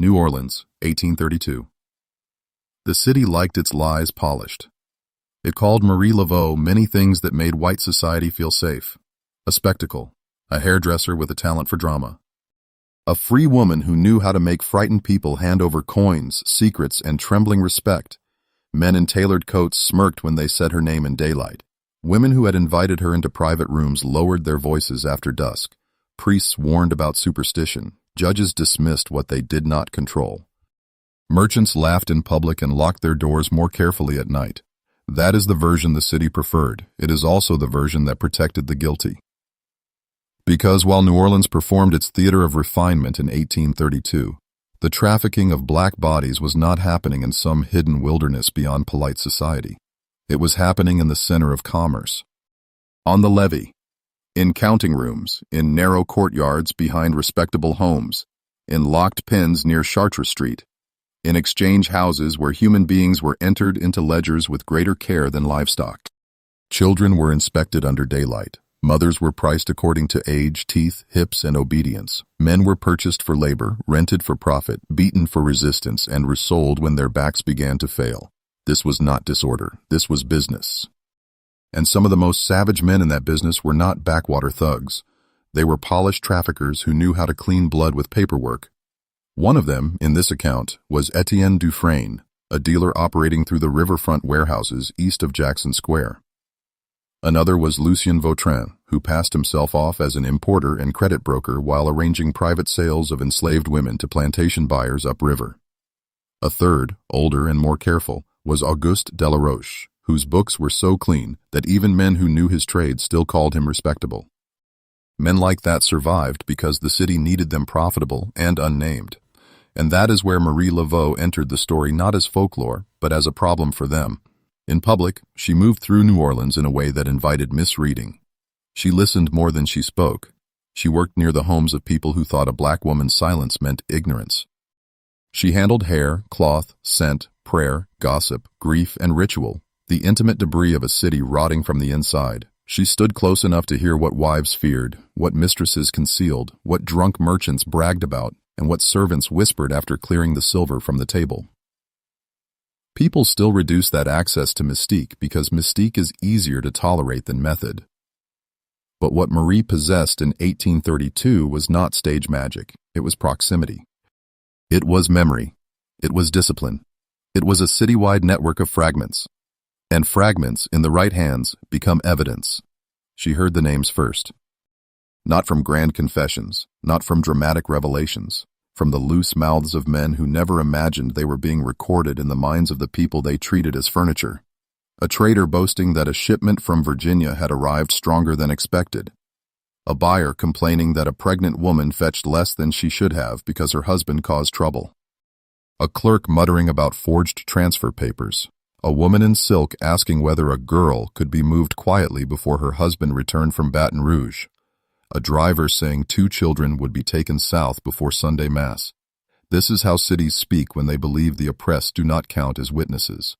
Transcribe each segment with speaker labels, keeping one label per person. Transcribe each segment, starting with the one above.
Speaker 1: New Orleans, 1832. The city liked its lies polished. It called Marie Laveau many things that made white society feel safe. A spectacle, a hairdresser with a talent for drama. A free woman who knew how to make frightened people hand over coins, secrets, and trembling respect. Men in tailored coats smirked when they said her name in daylight. Women who had invited her into private rooms lowered their voices after dusk. Priests warned about superstition. Judges dismissed what they did not control. Merchants laughed in public and locked their doors more carefully at night. That is the version the city preferred. It is also the version that protected the guilty. Because while New Orleans performed its theater of refinement in 1832, the trafficking of black bodies was not happening in some hidden wilderness beyond polite society. It was happening in the center of commerce. On the levee, in counting rooms, in narrow courtyards behind respectable homes, in locked pens near Chartres Street, in exchange houses where human beings were entered into ledgers with greater care than livestock. Children were inspected under daylight. Mothers were priced according to age, teeth, hips, and obedience. Men were purchased for labor, rented for profit, beaten for resistance, and resold when their backs began to fail. This was not disorder. This was business. And some of the most savage men in that business were not backwater thugs. They were polished traffickers who knew how to clean blood with paperwork. One of them, in this account, was Etienne Dufresne, a dealer operating through the riverfront warehouses east of Jackson Square. Another was Lucien Votran, who passed himself off as an importer and credit broker while arranging private sales of enslaved women to plantation buyers upriver. A third, older and more careful, was Auguste Delar Roche, whose books were so clean that even men who knew his trade still called him respectable. Men like that survived because the city needed them profitable and unnamed. And that is where Marie Laveau entered the story not as folklore, but as a problem for them. In public, she moved through New Orleans in a way that invited misreading. She listened more than she spoke. She worked near the homes of people who thought a black woman's silence meant ignorance. She handled hair, cloth, scent, prayer, gossip, grief, and ritual, the intimate debris of a city rotting from the inside. She stood close enough to hear what wives feared, what mistresses concealed, what drunk merchants bragged about, and what servants whispered after clearing the silver from the table. People still reduce that access to mystique because mystique is easier to tolerate than method. But what Marie possessed in 1832 was not stage magic, it was proximity. It was memory. It was discipline. It was a citywide network of fragments. And fragments, in the right hands, become evidence. She heard the names first. Not from grand confessions, not from dramatic revelations, from the loose mouths of men who never imagined they were being recorded in the minds of the people they treated as furniture. A trader boasting that a shipment from Virginia had arrived stronger than expected. A buyer complaining that a pregnant woman fetched less than she should have because her husband caused trouble. A clerk muttering about forged transfer papers. A woman in silk asking whether a girl could be moved quietly before her husband returned from Baton Rouge. A driver saying 2 children would be taken south before Sunday Mass. This is how cities speak when they believe the oppressed do not count as witnesses.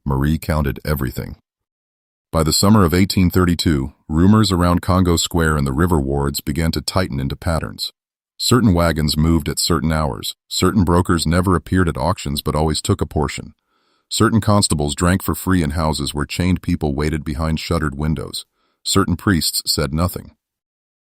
Speaker 1: Marie counted everything. By the summer of 1832, rumors around Congo Square and the river wards began to tighten into patterns. Certain wagons moved at certain hours. Certain brokers never appeared at auctions but always took a portion. Certain constables drank for free in houses where chained people waited behind shuttered windows. Certain priests said nothing.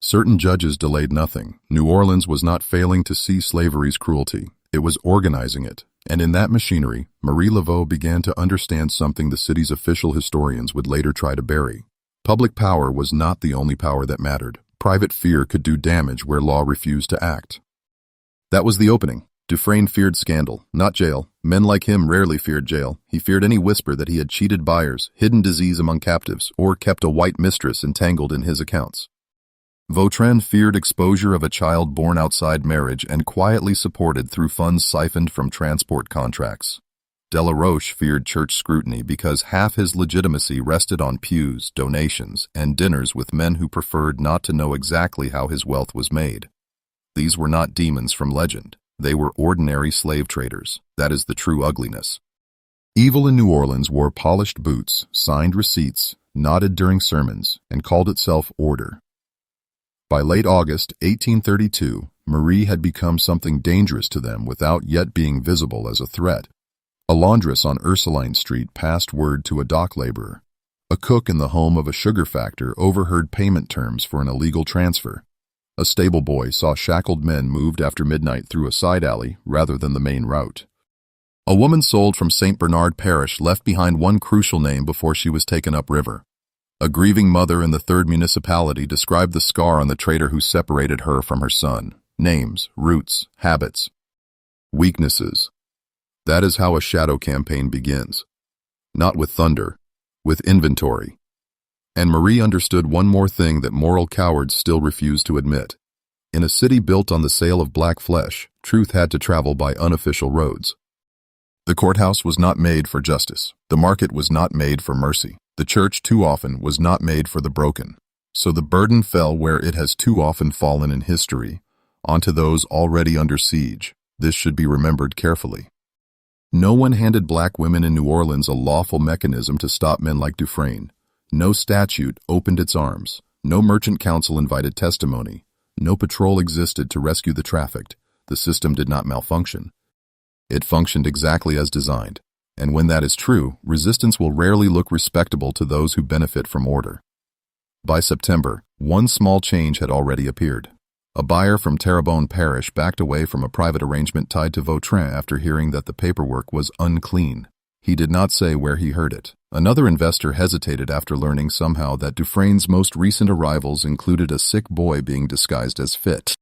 Speaker 1: Certain judges delayed nothing. New Orleans was not failing to see slavery's cruelty. It was organizing it. And in that machinery, Marie Laveau began to understand something the city's official historians would later try to bury. Public power was not the only power that mattered. Private fear could do damage where law refused to act. That was the opening. Dufresne feared scandal, not jail. Men like him rarely feared jail. He feared any whisper that he had cheated buyers, hidden disease among captives, or kept a white mistress entangled in his accounts. Votran feared exposure of a child born outside marriage and quietly supported through funds siphoned from transport contracts. Delar Roche feared church scrutiny because half his legitimacy rested on pews, donations, and dinners with men who preferred not to know exactly how his wealth was made. These were not demons from legend. They were ordinary slave traders. That is the true ugliness. Evil in New Orleans wore polished boots, signed receipts, nodded during sermons, and called itself order. By late August 1832, Marie had become something dangerous to them without yet being visible as a threat. A laundress on Ursuline Street passed word to a dock laborer. A cook in the home of a sugar factor overheard payment terms for an illegal transfer. A stable boy saw shackled men moved after midnight through a side alley rather than the main route. A woman sold from St. Bernard Parish left behind one crucial name before she was taken upriver. A grieving mother in the 3rd municipality described the scar on the traitor who separated her from her son. Names, roots, habits, weaknesses. That is how a shadow campaign begins. Not with thunder, with inventory. And Marie understood one more thing that moral cowards still refuse to admit. In a city built on the sale of black flesh, truth had to travel by unofficial roads. The courthouse was not made for justice. The market was not made for mercy. The church too often was not made for the broken. So the burden fell where it has too often fallen in history, onto those already under siege. This should be remembered carefully. No one handed black women in New Orleans a lawful mechanism to stop men like Dufresne. No statute opened its arms. No merchant council invited testimony. No patrol existed to rescue the trafficked. The system did not malfunction. It functioned exactly as designed. And when that is true, resistance will rarely look respectable to those who benefit from order. By September, one small change had already appeared. A buyer from Terrebonne Parish backed away from a private arrangement tied to Votran after hearing that the paperwork was unclean. He did not say where he heard it. Another investor hesitated after learning somehow that Dufresne's most recent arrivals included a sick boy being disguised as fit.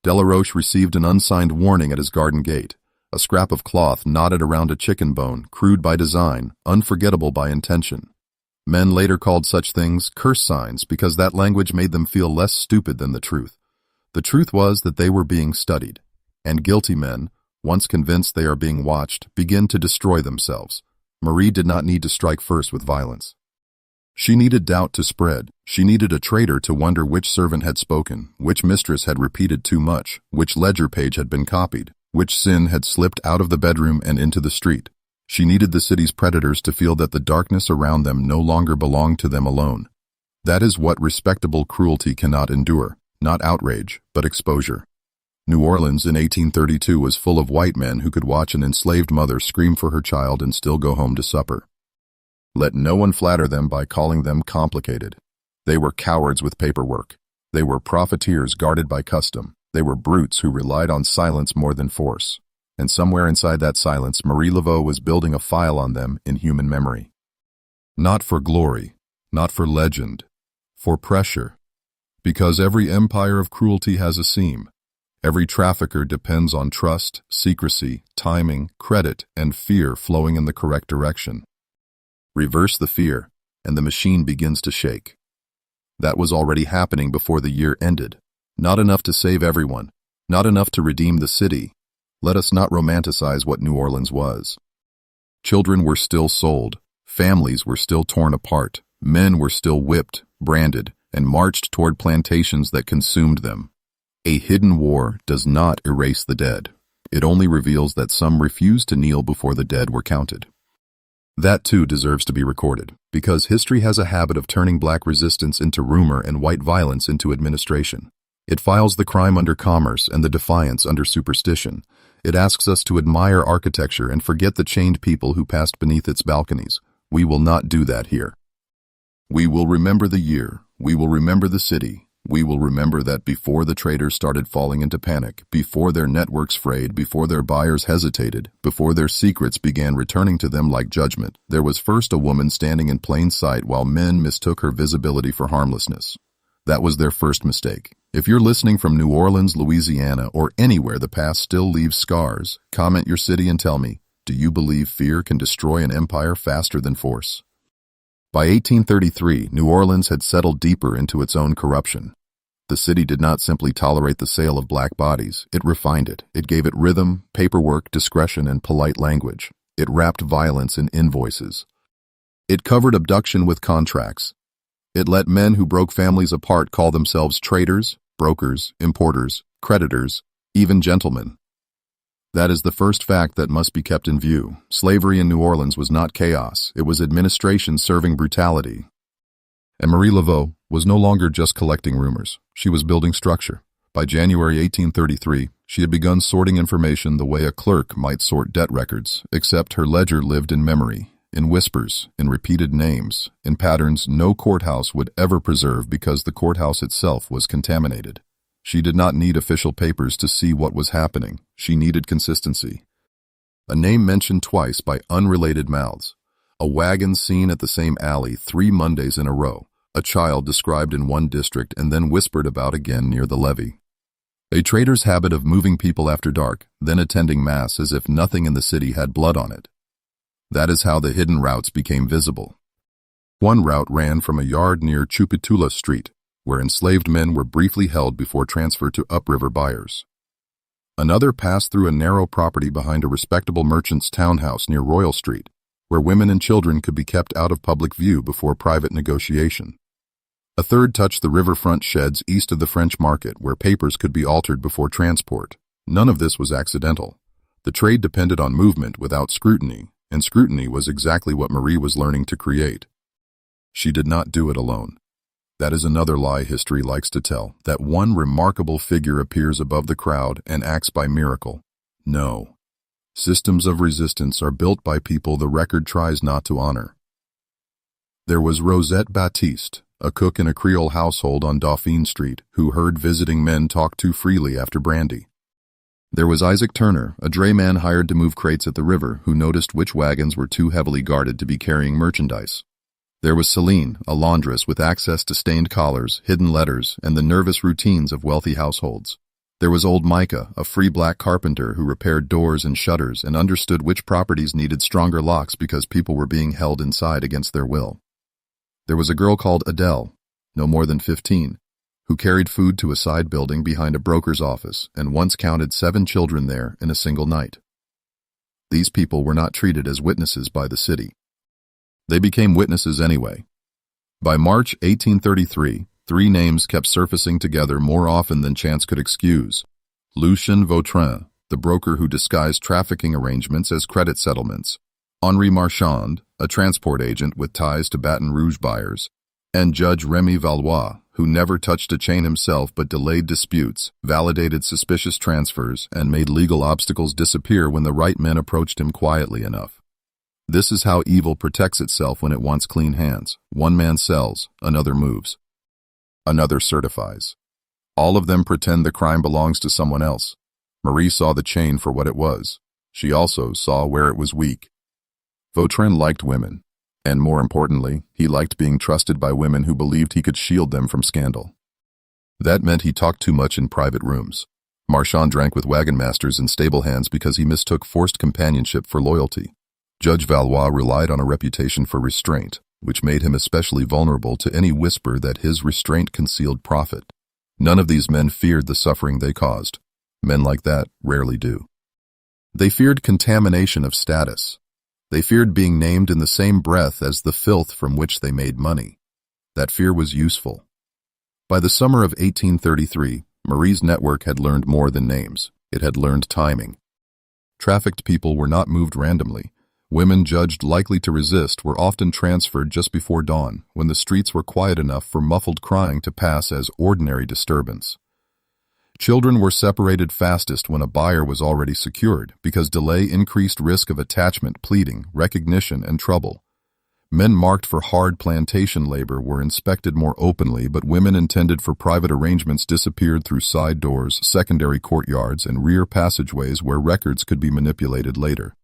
Speaker 1: Delar Roche received an unsigned warning at his garden gate. A scrap of cloth knotted around a chicken bone, crude by design, unforgettable by intention. Men later called such things curse signs because that language made them feel less stupid than the truth. The truth was that they were being studied, and guilty men, once convinced they are being watched, begin to destroy themselves. Marie did not need to strike first with violence. She needed doubt to spread. She needed a traitor to wonder which servant had spoken, which mistress had repeated too much, which ledger page had been copied, which sin had slipped out of the bedroom and into the street. She needed the city's predators to feel that the darkness around them no longer belonged to them alone. That is what respectable cruelty cannot endure, not outrage, but exposure. New Orleans in 1832 was full of white men who could watch an enslaved mother scream for her child and still go home to supper. Let no one flatter them by calling them complicated. They were cowards with paperwork. They were profiteers guarded by custom. They were brutes who relied on silence more than force. And somewhere inside that silence, Marie Laveau was building a file on them in human memory. Not for glory, not for legend, for pressure. Because every empire of cruelty has a seam. Every trafficker depends on trust, secrecy, timing, credit, and fear flowing in the correct direction. Reverse the fear, and the machine begins to shake. That was already happening before the year ended. Not enough to save everyone, not enough to redeem the city. Let us not romanticize what New Orleans was. Children were still sold, families were still torn apart, men were still whipped, branded, and marched toward plantations that consumed them. A hidden war does not erase the dead. It only reveals that some refused to kneel before the dead were counted. That too deserves to be recorded, because history has a habit of turning black resistance into rumor and white violence into administration. It files the crime under commerce and the defiance under superstition. It asks us to admire architecture and forget the chained people who passed beneath its balconies. We will not do that here. We will remember the year. We will remember the city. We will remember that before the traders started falling into panic, before their networks frayed, before their buyers hesitated, before their secrets began returning to them like judgment, there was first a woman standing in plain sight while men mistook her visibility for harmlessness. That was their first mistake. If you're listening from New Orleans, Louisiana, or anywhere the past still leaves scars, comment your city and tell me, do you believe fear can destroy an empire faster than force? By 1833, New Orleans had settled deeper into its own corruption. The city did not simply tolerate the sale of black bodies, it refined it. It gave it rhythm, paperwork, discretion, and polite language. It wrapped violence in invoices. It covered abduction with contracts. It let men who broke families apart call themselves traders, brokers, importers, creditors, even gentlemen. That is the first fact that must be kept in view. Slavery in New Orleans was not chaos. It was administration serving brutality. And Marie Laveau was no longer just collecting rumors. She was building structure. By January 1833, she had begun sorting information the way a clerk might sort debt records, except her ledger lived in memory, in whispers, in repeated names, in patterns no courthouse would ever preserve because the courthouse itself was contaminated. She did not need official papers to see what was happening. She needed consistency. A name mentioned twice by unrelated mouths. A wagon seen at the same alley 3 Mondays in a row. A child described in one district and then whispered about again near the levee. A trader's habit of moving people after dark, then attending mass as if nothing in the city had blood on it. That is how the hidden routes became visible. One route ran from a yard near Chupitula Street, where enslaved men were briefly held before transfer to upriver buyers. Another passed through a narrow property behind a respectable merchant's townhouse near Royal Street, where women and children could be kept out of public view before private negotiation. A third touched the riverfront sheds east of the French market, where papers could be altered before transport. None of this was accidental. The trade depended on movement without scrutiny, and scrutiny was exactly what Marie was learning to create. She did not do it alone. That is another lie history likes to tell, that one remarkable figure appears above the crowd and acts by miracle. No. Systems of resistance are built by people the record tries not to honor. There was Rosette Baptiste, a cook in a Creole household on Dauphine Street, who heard visiting men talk too freely after brandy. There was Isaac Turner, a drayman hired to move crates at the river, who noticed which wagons were too heavily guarded to be carrying merchandise. There was Celine, a laundress with access to stained collars, hidden letters, and the nervous routines of wealthy households. There was old Micah, a free black carpenter who repaired doors and shutters and understood which properties needed stronger locks because people were being held inside against their will. There was a girl called Adele, no more than 15, who carried food to a side building behind a broker's office and once counted 7 children there in a single night. These people were not treated as witnesses by the city. They became witnesses anyway. By March 1833, 3 names kept surfacing together more often than chance could excuse. Lucien Votran, the broker who disguised trafficking arrangements as credit settlements, Henri Marchand, a transport agent with ties to Baton Rouge buyers, and Judge Remy Valois, who never touched a chain himself but delayed disputes, validated suspicious transfers, and made legal obstacles disappear when the right men approached him quietly enough. This is how evil protects itself when it wants clean hands. One man sells, another moves. Another certifies. All of them pretend the crime belongs to someone else. Marie saw the chain for what it was. She also saw where it was weak. Votran liked women, and more importantly, he liked being trusted by women who believed he could shield them from scandal. That meant he talked too much in private rooms. Marchand drank with wagon masters and stable hands because he mistook forced companionship for loyalty. Judge Valois relied on a reputation for restraint, which made him especially vulnerable to any whisper that his restraint concealed profit. None of these men feared the suffering they caused. Men like that rarely do. They feared contamination of status. They feared being named in the same breath as the filth from which they made money. That fear was useful. By the summer of 1833, Marie's network had learned more than names. It had learned timing. Trafficked people were not moved randomly. Women judged likely to resist were often transferred just before dawn, when the streets were quiet enough for muffled crying to pass as ordinary disturbance. Children were separated fastest when a buyer was already secured, because delay increased risk of attachment, pleading, recognition, and trouble. Men marked for hard plantation labor were inspected more openly, but women intended for private arrangements disappeared through side doors, secondary courtyards, and rear passageways where records could be manipulated later.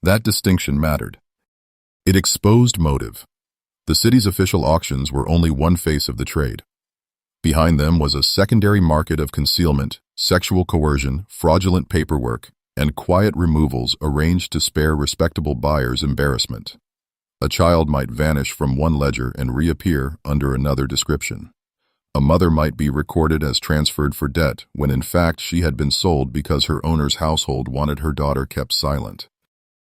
Speaker 1: That distinction mattered. It exposed motive. The city's official auctions were only one face of the trade. Behind them was a secondary market of concealment, sexual coercion, fraudulent paperwork, and quiet removals arranged to spare respectable buyers embarrassment. A child might vanish from one ledger and reappear under another description. A mother might be recorded as transferred for debt when in fact she had been sold because her owner's household wanted her daughter kept silent.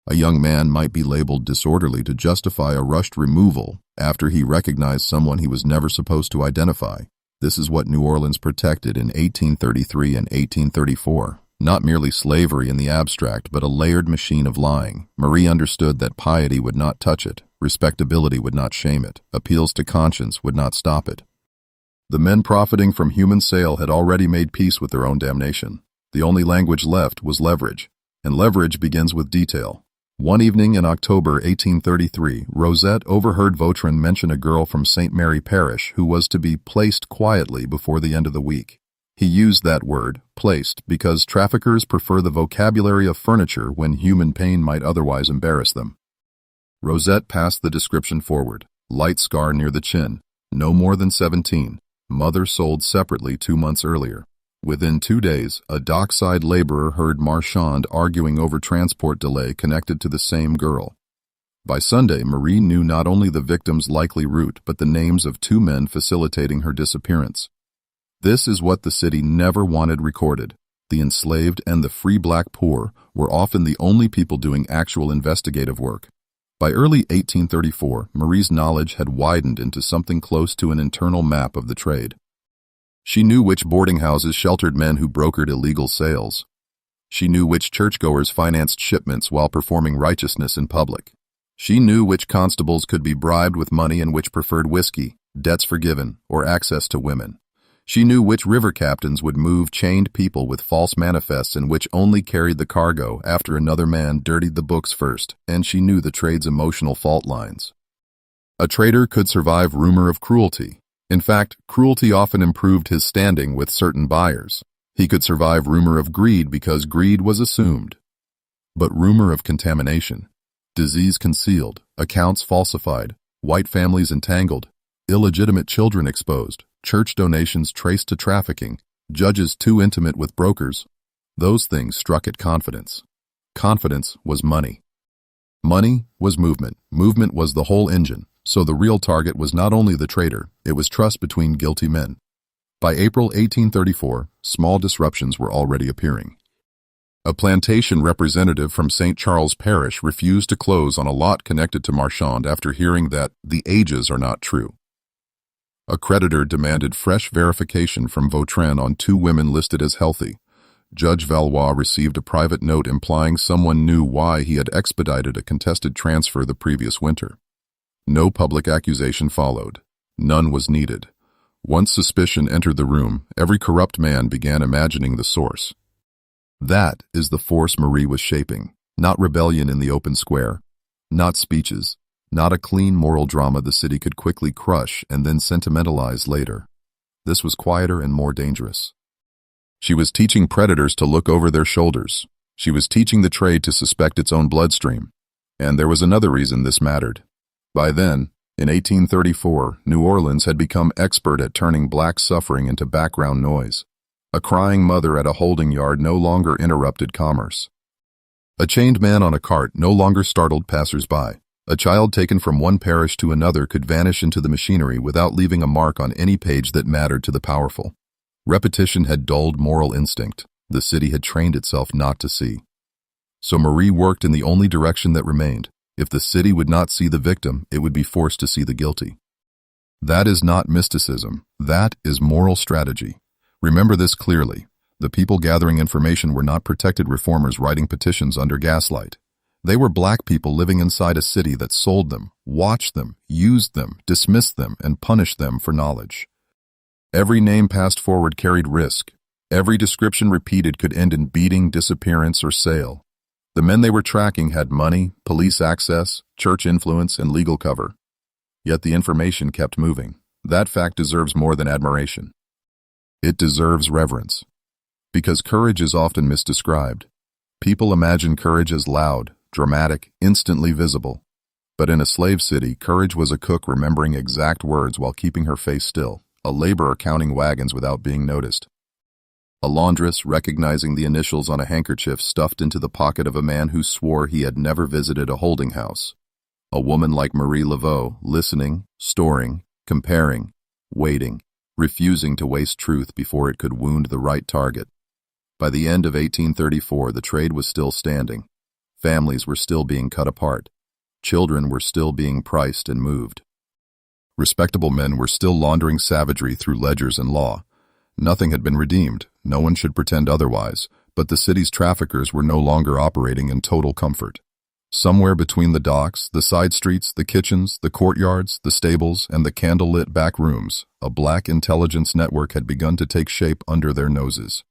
Speaker 1: A young man might be labeled disorderly to justify a rushed removal after he recognized someone he was never supposed to identify. This is what New Orleans protected in 1833 and 1834. Not merely slavery in the abstract, but a layered machine of lying. Marie understood that piety would not touch it, respectability would not shame it, appeals to conscience would not stop it. The men profiting from human sale had already made peace with their own damnation. The only language left was leverage, and leverage begins with detail. One evening in October 1833, Rosette overheard Votran mention a girl from St. Mary Parish who was to be placed quietly before the end of the week. He used that word, placed, because traffickers prefer the vocabulary of furniture when human pain might otherwise embarrass them. Rosette passed the description forward. Light scar near the chin, no more than 17. Mother sold separately 2 months earlier. Within 2 days, a dockside laborer heard Marchand arguing over transport delay connected to the same girl. By Sunday, Marie knew not only the victim's likely route, but the names of 2 men facilitating her disappearance. This is what the city never wanted recorded. The enslaved and the free black poor were often the only people doing actual investigative work. By early 1834, Marie's knowledge had widened into something close to an internal map of the trade. She knew which boarding houses sheltered men who brokered illegal sales. She knew which churchgoers financed shipments while performing righteousness in public. She knew which constables could be bribed with money and which preferred whiskey, debts forgiven, or access to women. She knew which river captains would move chained people with false manifests and which only carried the cargo after another man dirtied the books first, and she knew the trade's emotional fault lines. A trader could survive rumor of cruelty. In fact, cruelty often improved his standing with certain buyers. He could survive rumor of greed because greed was assumed. But rumor of contamination, disease concealed, accounts falsified, white families entangled, illegitimate children exposed, church donations traced to trafficking, judges too intimate with brokers, those things struck at confidence. Confidence was money. Money was movement. Movement was the whole engine. So the real target was not only the trader, it was trust between guilty men. By April 1834, small disruptions were already appearing. A plantation representative from St. Charles Parish refused to close on a lot connected to Marchand after hearing that the ages are not true. A creditor demanded fresh verification from Votran on 2 women listed as healthy. Judge Valois received a private note implying someone knew why he had expedited a contested transfer the previous winter. No public accusation followed. None was needed. Once suspicion entered the room, every corrupt man began imagining the source. That is the force Marie was shaping, not rebellion in the open square, not speeches, not a clean moral drama the city could quickly crush and then sentimentalize later. This was quieter and more dangerous. She was teaching predators to look over their shoulders. She was teaching the trade to suspect its own bloodstream. And there was another reason this mattered. By then, in 1834, New Orleans had become expert at turning black suffering into background noise. A crying mother at a holding yard no longer interrupted commerce. A chained man on a cart no longer startled passers-by. A child taken from one parish to another could vanish into the machinery without leaving a mark on any page that mattered to the powerful. Repetition had dulled moral instinct. The city had trained itself not to see. So Marie worked in the only direction that remained. If the city would not see the victim, it would be forced to see the guilty. That is not mysticism. That is moral strategy. Remember this clearly. The people gathering information were not protected reformers writing petitions under gaslight. They were black people living inside a city that sold them, watched them, used them, dismissed them, and punished them for knowledge. Every name passed forward carried risk. Every description repeated could end in beating, disappearance, or sale. The men they were tracking had money, police access, church influence, and legal cover. Yet the information kept moving. That fact deserves more than admiration. It deserves reverence. Because courage is often misdescribed. People imagine courage as loud, dramatic, instantly visible. But in a slave city, courage was a cook remembering exact words while keeping her face still, a laborer counting wagons without being noticed. A laundress recognizing the initials on a handkerchief stuffed into the pocket of a man who swore he had never visited a holding house. A woman like Marie Laveau, listening, storing, comparing, waiting, refusing to waste truth before it could wound the right target. By the end of 1834, the trade was still standing. Families were still being cut apart. Children were still being priced and moved. Respectable men were still laundering savagery through ledgers and law. Nothing had been redeemed. No one should pretend otherwise, but the city's traffickers were no longer operating in total comfort. Somewhere between the docks, the side streets, the kitchens, the courtyards, the stables, and the candlelit back rooms, a black intelligence network had begun to take shape under their noses.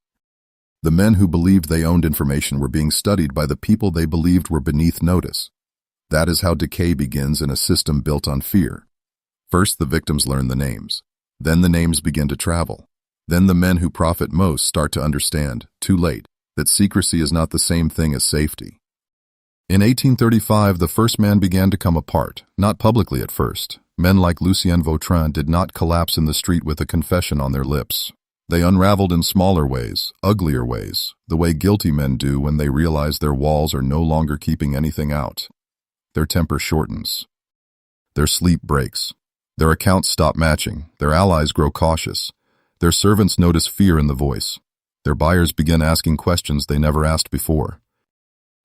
Speaker 1: The men who believed they owned information were being studied by the people they believed were beneath notice. That is how decay begins in a system built on fear. First, the victims learn the names. Then the names begin to travel. Then the men who profit most start to understand, too late, that secrecy is not the same thing as safety. In 1835, the first man began to come apart, not publicly at first. Men like Lucien Votran did not collapse in the street with a confession on their lips. They unraveled in smaller ways, uglier ways, the way guilty men do when they realize their walls are no longer keeping anything out. Their temper shortens. Their sleep breaks. Their accounts stop matching. Their allies grow cautious. Their servants notice fear in the voice. Their buyers begin asking questions they never asked before.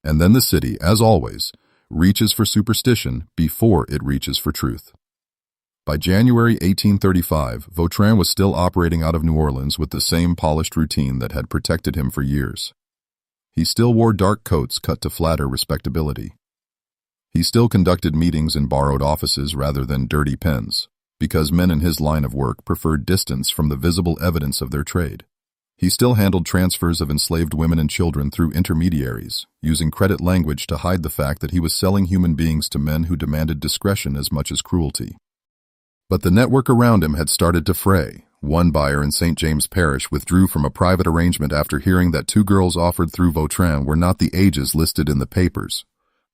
Speaker 1: And then the city, as always, reaches for superstition before it reaches for truth. By January 1835, Votran was still operating out of New Orleans with the same polished routine that had protected him for years. He still wore dark coats cut to flatter respectability. He still conducted meetings in borrowed offices rather than dirty pens, because men in his line of work preferred distance from the visible evidence of their trade. He still handled transfers of enslaved women and children through intermediaries, using credit language to hide the fact that he was selling human beings to men who demanded discretion as much as cruelty. But the network around him had started to fray. One buyer in St. James Parish withdrew from a private arrangement after hearing that 2 girls offered through Votran were not the ages listed in the papers.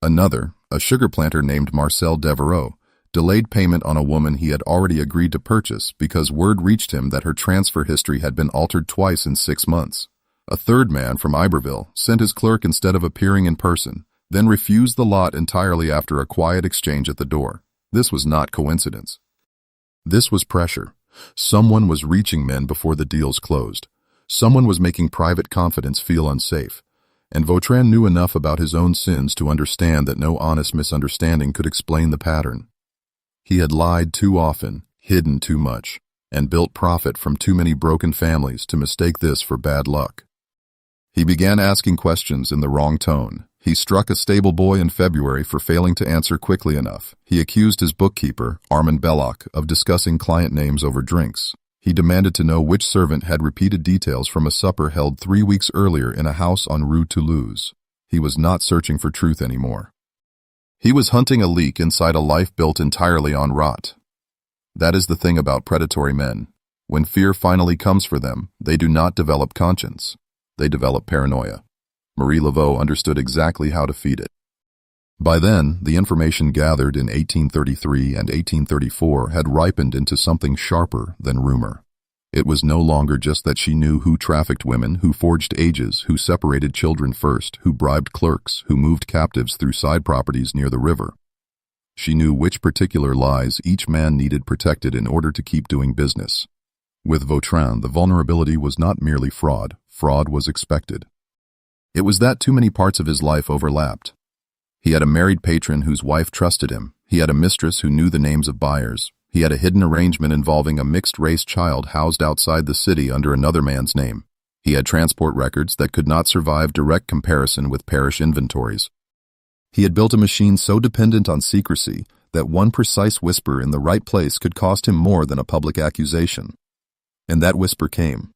Speaker 1: Another, a sugar planter named Marcel Devereaux, delayed payment on a woman he had already agreed to purchase because word reached him that her transfer history had been altered twice in 6 months. A third man from Iberville sent his clerk instead of appearing in person, then refused the lot entirely after a quiet exchange at the door. This was not coincidence. This was pressure. Someone was reaching men before the deals closed. Someone was making private confidence feel unsafe. And Votran knew enough about his own sins to understand that no honest misunderstanding could explain the pattern. He had lied too often, hidden too much, and built profit from too many broken families to mistake this for bad luck. He began asking questions in the wrong tone. He struck a stable boy in February for failing to answer quickly enough. He accused his bookkeeper, Armand Belloc, of discussing client names over drinks. He demanded to know which servant had repeated details from a supper held 3 weeks earlier in a house on Rue Toulouse. He was not searching for truth anymore. He was hunting a leak inside a life built entirely on rot. That is the thing about predatory men. When fear finally comes for them, they do not develop conscience. They develop paranoia. Marie Laveau understood exactly how to feed it. By then, the information gathered in 1833 and 1834 had ripened into something sharper than rumor. It was no longer just that she knew who trafficked women, who forged ages, who separated children first, who bribed clerks, who moved captives through side properties near the river. She knew which particular lies each man needed protected in order to keep doing business. With Votran, the vulnerability was not merely fraud. Fraud was expected. It was that too many parts of his life overlapped. He had a married patron whose wife trusted him. He had a mistress who knew the names of buyers. He had a hidden arrangement involving a mixed-race child housed outside the city under another man's name. He had transport records that could not survive direct comparison with parish inventories. He had built a machine so dependent on secrecy that one precise whisper in the right place could cost him more than a public accusation. And that whisper came.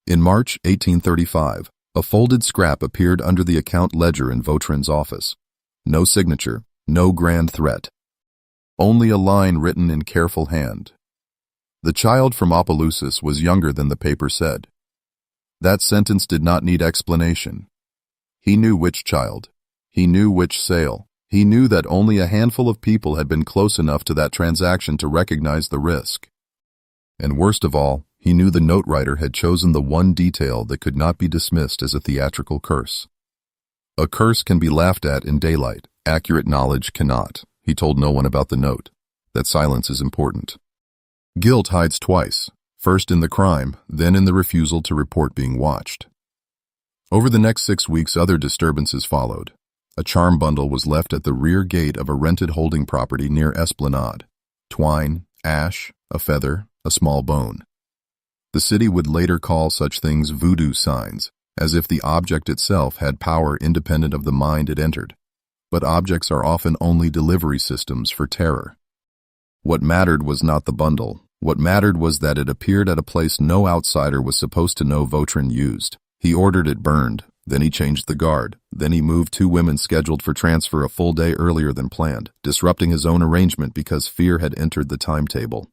Speaker 1: In March 1835, a folded scrap appeared under the account ledger in Votran's office. No signature, no grand threat. Only a line written in careful hand. The child from Opelousas was younger than the paper said. That sentence did not need explanation. He knew which child. He knew which sale. He knew that only a handful of people had been close enough to that transaction to recognize the risk. And worst of all, he knew the note writer had chosen the one detail that could not be dismissed as a theatrical curse. A curse can be laughed at in daylight. Accurate knowledge cannot. He told no one about the note. That silence is important. Guilt hides twice, first in the crime, then in the refusal to report being watched. Over the next 6 weeks, other disturbances followed. A charm bundle was left at the rear gate of a rented holding property near Esplanade. Twine, ash, a feather, a small bone. The city would later call such things voodoo signs, as if the object itself had power independent of the mind it entered. but objects are often only delivery systems for terror. What mattered was not the bundle. What mattered was that it appeared at a place no outsider was supposed to know Votran used. He ordered it burned, then he changed the guard, then he moved 2 women scheduled for transfer a full day earlier than planned, disrupting his own arrangement because fear had entered the timetable.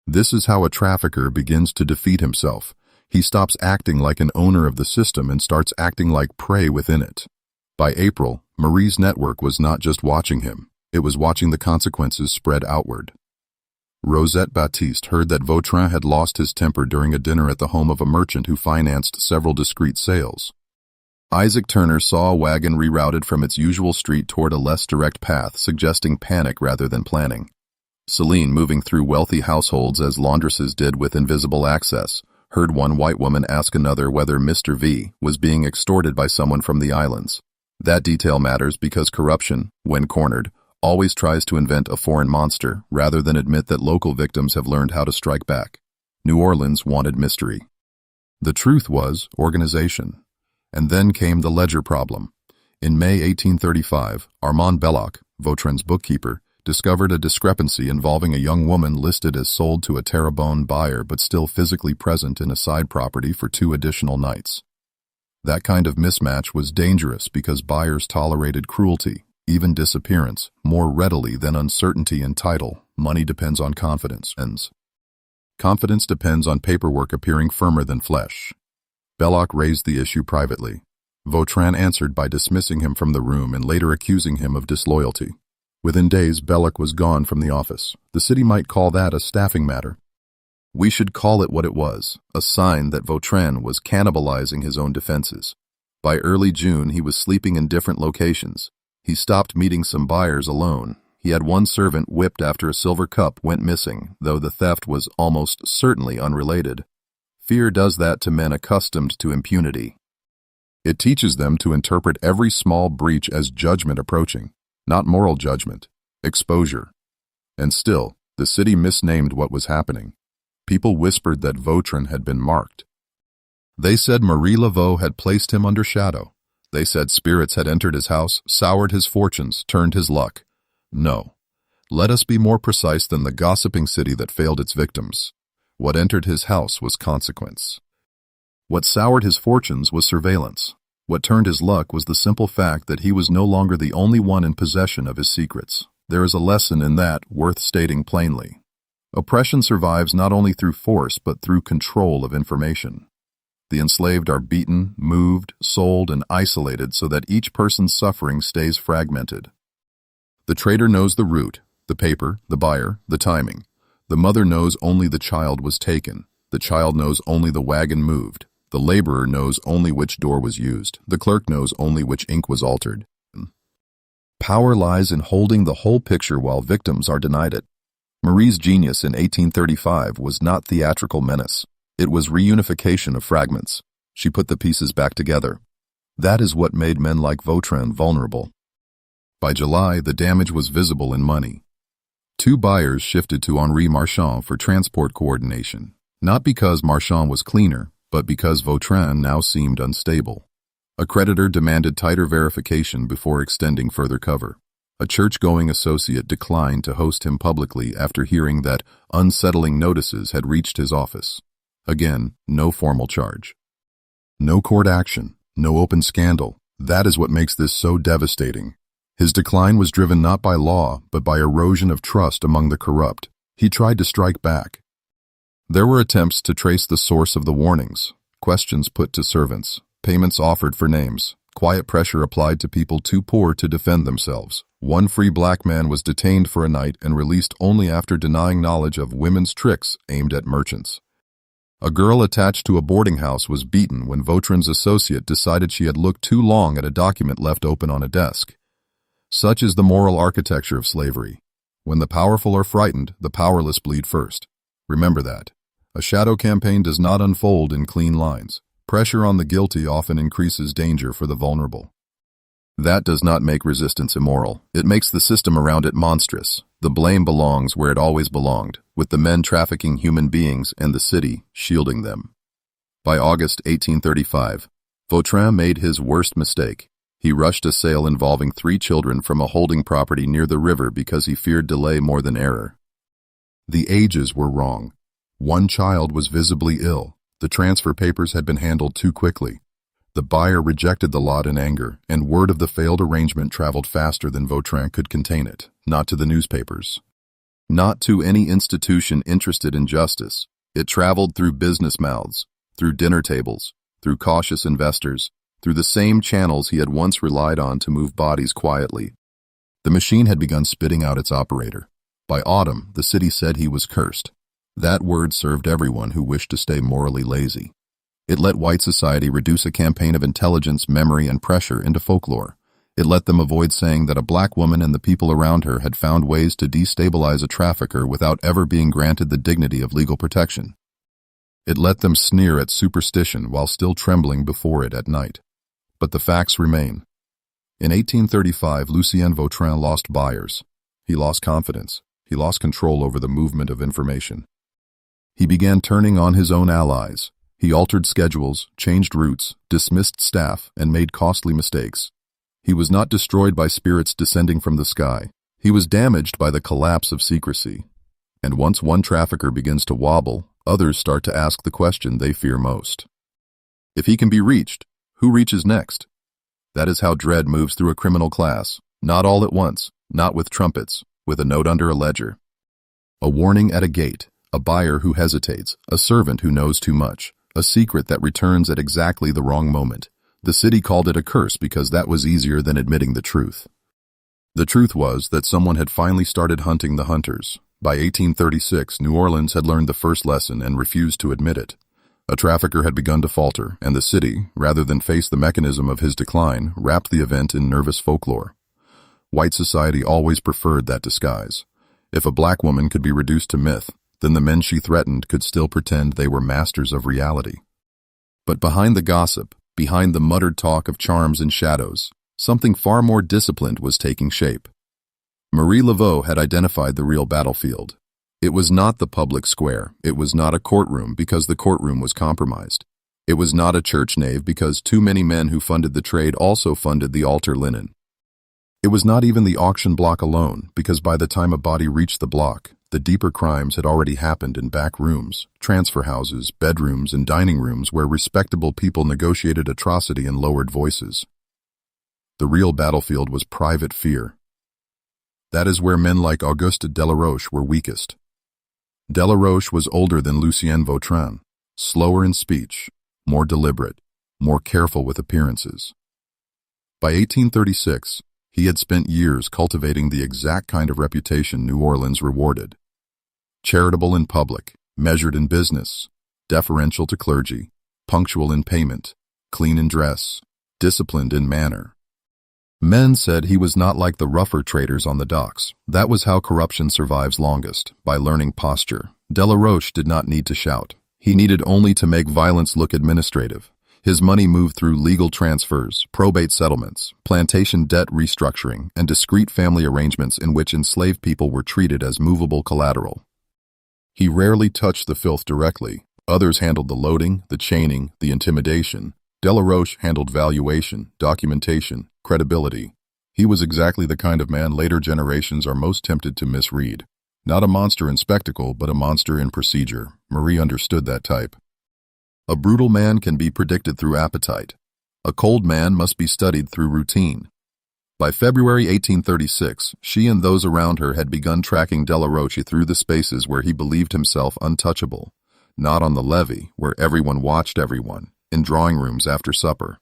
Speaker 1: This is how a trafficker begins to defeat himself. He stops acting like an owner of the system and starts acting like prey within it. By April, Marie's network was not just watching him, it was watching the consequences spread outward. Rosette Baptiste heard that Votran had lost his temper during a dinner at the home of a merchant who financed several discreet sales. Isaac Turner saw a wagon rerouted from its usual street toward a less direct path, suggesting panic rather than planning. Celine, moving through wealthy households as laundresses did with invisible access, heard one white woman ask another whether Mr. V was being extorted by someone from the islands. That detail matters because corruption, when cornered, always tries to invent a foreign monster rather than admit that local victims have learned how to strike back. New Orleans wanted mystery. The truth was organization. And then came the ledger problem. In May 1835, Armand Belloc, Votran's bookkeeper, discovered a discrepancy involving a young woman listed as sold to a Terrebonne buyer but still physically present in a side property for 2 additional nights. That kind of mismatch was dangerous because buyers tolerated cruelty, even disappearance, more readily than uncertainty and title. Money depends on confidence. Confidence depends on paperwork appearing firmer than flesh. Belloc raised the issue privately. Votran answered by dismissing him from the room and later accusing him of disloyalty. Within days, Belloc was gone from the office. The city might call that a staffing matter. We should call it what it was, a sign that Votran was cannibalizing his own defenses. By early June, he was sleeping in different locations. He stopped meeting some buyers alone. He had one servant whipped after a silver cup went missing, though the theft was almost certainly unrelated. Fear does that to men accustomed to impunity. It teaches them to interpret every small breach as judgment approaching, not moral judgment, exposure. And still, the city misnamed what was happening. People whispered that Votran had been marked. They said Marie Laveau had placed him under shadow. They said spirits had entered his house, soured his fortunes, turned his luck. No. Let us be more precise than the gossiping city that failed its victims. What entered his house was consequence. What soured his fortunes was surveillance. What turned his luck was the simple fact that he was no longer the only one in possession of his secrets. There is a lesson in that worth stating plainly. Oppression survives not only through force but through control of information. The enslaved are beaten, moved, sold, and isolated so that each person's suffering stays fragmented. The trader knows the route, the paper, the buyer, the timing. The mother knows only the child was taken. The child knows only the wagon moved. The laborer knows only which door was used. The clerk knows only which ink was altered. Power lies in holding the whole picture while victims are denied it. Marie's genius in 1835 was not theatrical menace. It was reunification of fragments. She put the pieces back together. That is what made men like Votran vulnerable. By July, the damage was visible in money. 2 buyers shifted to Henri Marchand for transport coordination, not because Marchand was cleaner, but because Votran now seemed unstable. A creditor demanded tighter verification before extending further cover. A church-going associate declined to host him publicly after hearing that unsettling notices had reached his office. Again, no formal charge. No court action, no open scandal. That is what makes this so devastating. His decline was driven not by law, but by erosion of trust among the corrupt. He tried to strike back. There were attempts to trace the source of the warnings, questions put to servants, payments offered for names, quiet pressure applied to people too poor to defend themselves. One free black man was detained for a night and released only after denying knowledge of women's tricks aimed at merchants. A girl attached to a boarding house was beaten when Votran's associate decided she had looked too long at a document left open on a desk. Such is the moral architecture of slavery. When the powerful are frightened, the powerless bleed first. Remember that. A shadow campaign does not unfold in clean lines. Pressure on the guilty often increases danger for the vulnerable. That does not make resistance immoral. It makes the system around it monstrous. The blame belongs where it always belonged, with the men trafficking human beings and the city shielding them. By August 1835, Votran made his worst mistake. He rushed a sale involving 3 children from a holding property near the river because he feared delay more than error. The ages were wrong. 1 child was visibly ill. The transfer papers had been handled too quickly. The buyer rejected the lot in anger, and word of the failed arrangement traveled faster than Votran could contain it, not to the newspapers, not to any institution interested in justice. It traveled through business mouths, through dinner tables, through cautious investors, through the same channels he had once relied on to move bodies quietly. The machine had begun spitting out its operator. By autumn, the city said he was cursed. That word served everyone who wished to stay morally lazy. It let white society reduce a campaign of intelligence, memory, and pressure into folklore. It let them avoid saying that a black woman and the people around her had found ways to destabilize a trafficker without ever being granted the dignity of legal protection. It let them sneer at superstition while still trembling before it at night. But the facts remain. In 1835, Lucien Votran lost buyers. He lost confidence. He lost control over the movement of information. He began turning on his own allies. He altered schedules, changed routes, dismissed staff, and made costly mistakes. He was not destroyed by spirits descending from the sky. He was damaged by the collapse of secrecy. And once one trafficker begins to wobble, others start to ask the question they fear most. If he can be reached, who reaches next? That is how dread moves through a criminal class, not all at once, not with trumpets, with a note under a ledger. A warning at a gate, a buyer who hesitates, a servant who knows too much, a secret that returns at exactly the wrong moment. The city called it a curse because that was easier than admitting the truth. The truth was that someone had finally started hunting the hunters. By 1836, New Orleans had learned the first lesson and refused to admit it. A trafficker had begun to falter, and the city, rather than face the mechanism of his decline, wrapped the event in nervous folklore. White society always preferred that disguise. If a black woman could be reduced to myth, then the men she threatened could still pretend they were masters of reality. But behind the gossip, behind the muttered talk of charms and shadows, something far more disciplined was taking shape. Marie Laveau had identified the real battlefield. It was not the public square. It was not a courtroom because the courtroom was compromised. It was not a church nave because too many men who funded the trade also funded the altar linen. It was not even the auction block alone, because by the time a body reached the block, the deeper crimes had already happened in back rooms, transfer houses, bedrooms, and dining rooms where respectable people negotiated atrocity in lowered voices. The real battlefield was private fear. That is where men like Auguste Delar Roche were weakest. Delar Roche was older than Lucien Votran, slower in speech, more deliberate, more careful with appearances. By 1836, he had spent years cultivating the exact kind of reputation New Orleans rewarded. Charitable in public, measured in business, deferential to clergy, punctual in payment, clean in dress, disciplined in manner. Men said he was not like the rougher traders on the docks. That was how corruption survives longest, by learning posture. Delar Roche did not need to shout. He needed only to make violence look administrative. His money moved through legal transfers, probate settlements, plantation debt restructuring, and discreet family arrangements in which enslaved people were treated as movable collateral. He rarely touched the filth directly. Others handled the loading, the chaining, the intimidation. Delar Roche handled valuation, documentation, credibility. He was exactly the kind of man later generations are most tempted to misread. Not a monster in spectacle, but a monster in procedure. Marie understood that type. A brutal man can be predicted through appetite. A cold man must be studied through routine. By February 1836, she and those around her had begun tracking Delar Roche through the spaces where he believed himself untouchable. Not on the levee, where everyone watched everyone, in drawing rooms after supper.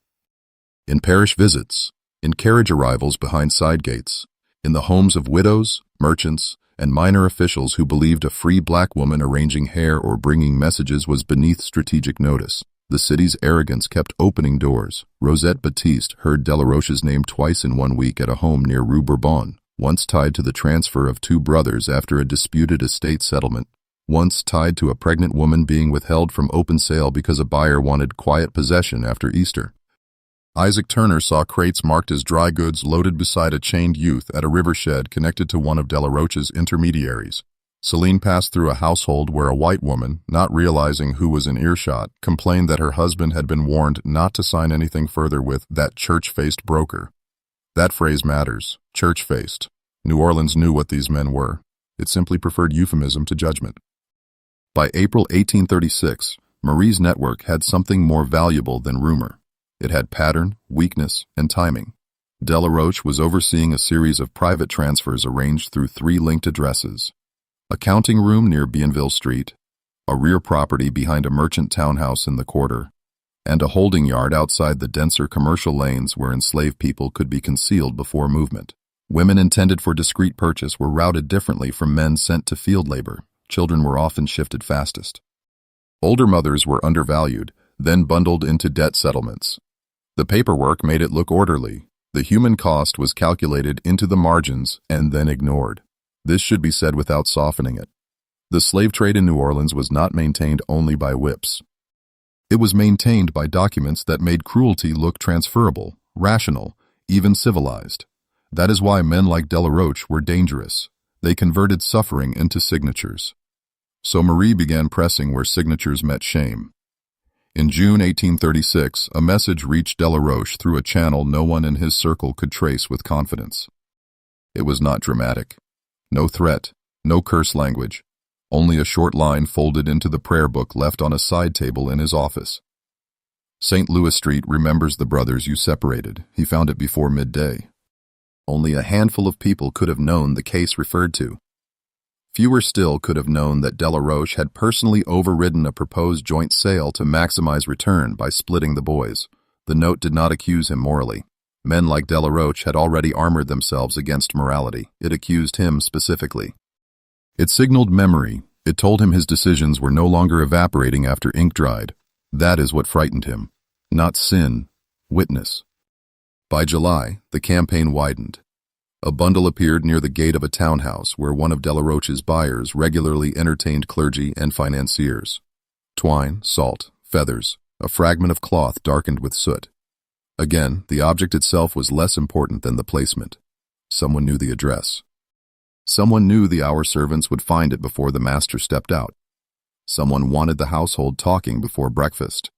Speaker 1: In parish visits, in carriage arrivals behind side gates, in the homes of widows, merchants, and minor officials who believed a free black woman arranging hair or bringing messages was beneath strategic notice. The city's arrogance kept opening doors. Rosette Baptiste heard Delar Roche's name twice in 1 week at a home near Rue Bourbon, once tied to the transfer of 2 brothers after a disputed estate settlement, once tied to a pregnant woman being withheld from open sale because a buyer wanted quiet possession after Easter. Isaac Turner saw crates marked as dry goods loaded beside a chained youth at a river shed connected to one of Delar Roche's intermediaries. Celine passed through a household where a white woman, not realizing who was in earshot, complained that her husband had been warned not to sign anything further with that church-faced broker. That phrase matters. Church-faced. New Orleans knew what these men were. It simply preferred euphemism to judgment. By April 1836, Marie's network had something more valuable than rumor. It had pattern, weakness, and timing. Delar Roche was overseeing a series of private transfers arranged through 3 linked addresses: a counting room near Bienville Street, a rear property behind a merchant townhouse in the quarter, and a holding yard outside the denser commercial lanes where enslaved people could be concealed before movement. Women intended for discreet purchase were routed differently from men sent to field labor. Children were often shifted fastest. Older mothers were undervalued, then bundled into debt settlements. The paperwork made it look orderly. The human cost was calculated into the margins and then ignored. This should be said without softening it. The slave trade in New Orleans was not maintained only by whips. It was maintained by documents that made cruelty look transferable, rational, even civilized. That is why men like Delar Roche were dangerous. They converted suffering into signatures. So Marie began pressing where signatures met shame. In June 1836, a message reached Delar Roche through a channel no one in his circle could trace with confidence. It was not dramatic. No threat, no curse language, only a short line folded into the prayer book left on a side table in his office. St. Louis Street remembers the brothers you separated. He found it before midday. Only a handful of people could have known the case referred to. Fewer still could have known that Delar Roche had personally overridden a proposed joint sale to maximize return by splitting the boys. The note did not accuse him morally. Men like Delar Roche had already armored themselves against morality. It accused him specifically. It signaled memory. It told him his decisions were no longer evaporating after ink dried. That is what frightened him. Not sin, witness. By July, the campaign widened. A bundle appeared near the gate of a townhouse where one of Delar Roche's buyers regularly entertained clergy and financiers. Twine, salt, feathers, a fragment of cloth darkened with soot. Again, the object itself was less important than the placement. Someone knew the address. Someone knew the hour servants would find it before the master stepped out. Someone wanted the household talking before breakfast.